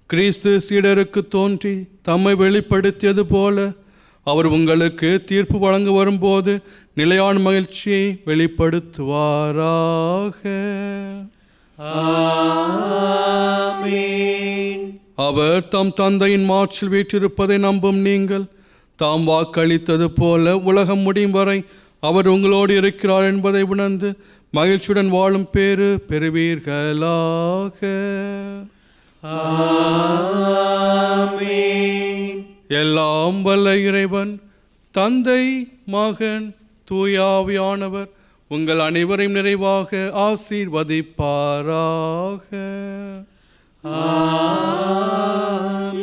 கிறிஸ்து சீடருக்கு தோன்றி தம்மை வெளிப்படுத்தியது போல அவர் உங்களுக்கு தீர்ப்பு வழங்க வரும்போது நிலையான மகிழ்ச்சியை வெளிப்படுத்துவாராக. ஆமென். அவர் தம் தந்தையின் மாற்றில் வீற்றிருப்பதை நம்பும் நீங்கள் தாம் வாக்களித்தது போல உலகம் முடியும் வரை அவர் உங்களோடு இருக்கிறார் என்பதை உணர்ந்து மகிழ்ச்சியுடன் வாழும் பேறு பெறுவீர்களாக. ஆமென். எல்லாம் வல்ல இறைவன் தந்தை, மகன், தூயாவியானவர் உங்கள் அனைவரையும் நிறைவாக ஆசீர்வதிப்பாராக.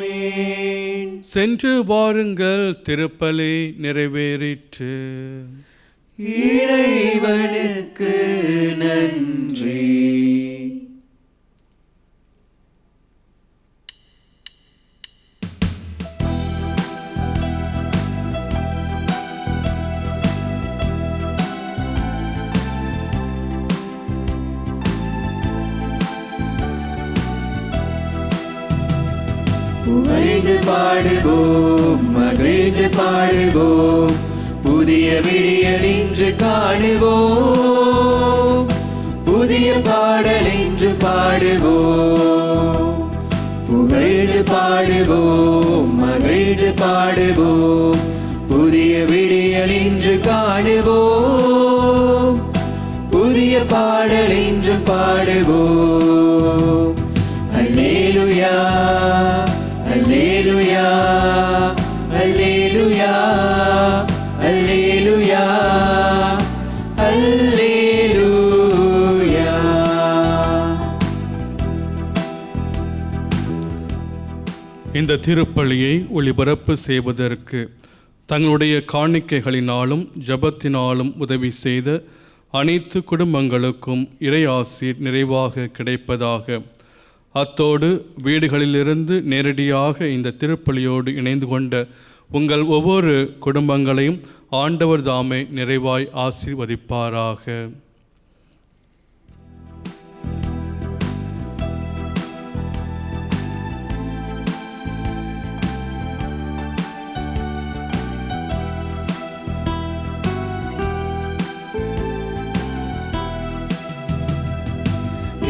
ஆமென். சென்று வாருங்கள், திருப்பலி நிறைவேறிற்று. இறைவனுக்கு நன்றி. புகழ்ந்து பாடுவோம், மகிழ்ந்து பாடுவோம், புதிய விடியல் இன்று காணுவோம். புதிய பாடல் இன்று பாடுவோம். புகழ்ந்து பாடுவோம், மகிழ்ந்து பாடுவோம், புதிய விடியல் இன்று காணுவோம். புதிய பாடல் இன்று பாடுவோம். அல்லேலூயா, அல்லேலூயா, அல்லேலூயா, அல்லேலூயா, அல்லேலூயா. இந்த திருப்பலியை ஒளிபரப்பு செய்வதற்கு தங்களுடைய காணிக்கைகளினாலும் ஜெபத்தினாலும் உதவி செய்த அனைத்து குடும்பங்களுக்கும் இறை ஆசீர் நிறைவாக கிடைப்பதாக. அத்தோடு வீடுகளிலிருந்து நேரடியாக இந்த திருப்பலியோடு இணைந்து கொண்ட உங்கள் ஒவ்வொரு குடும்பங்களையும் ஆண்டவர் தாமே நிறைவாய் ஆசீர்வதிப்பாராக.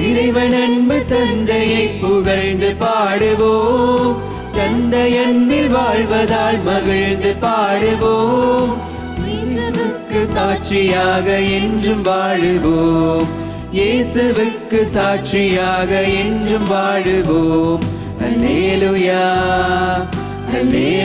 இறைவன் அன்பு தந்தையை புகழ்ந்து பாடுவோம், தந்தை அன்பில் வாழ்வதால் மகிழ்ந்து பாடுவோம், இயேசுவுக்கு சாட்சியாக என்றும் வாழுவோம், இயேசுவுக்கு சாட்சியாக என்றும் வாழுவோம். அல்லேலூயா அல்லேலூயா.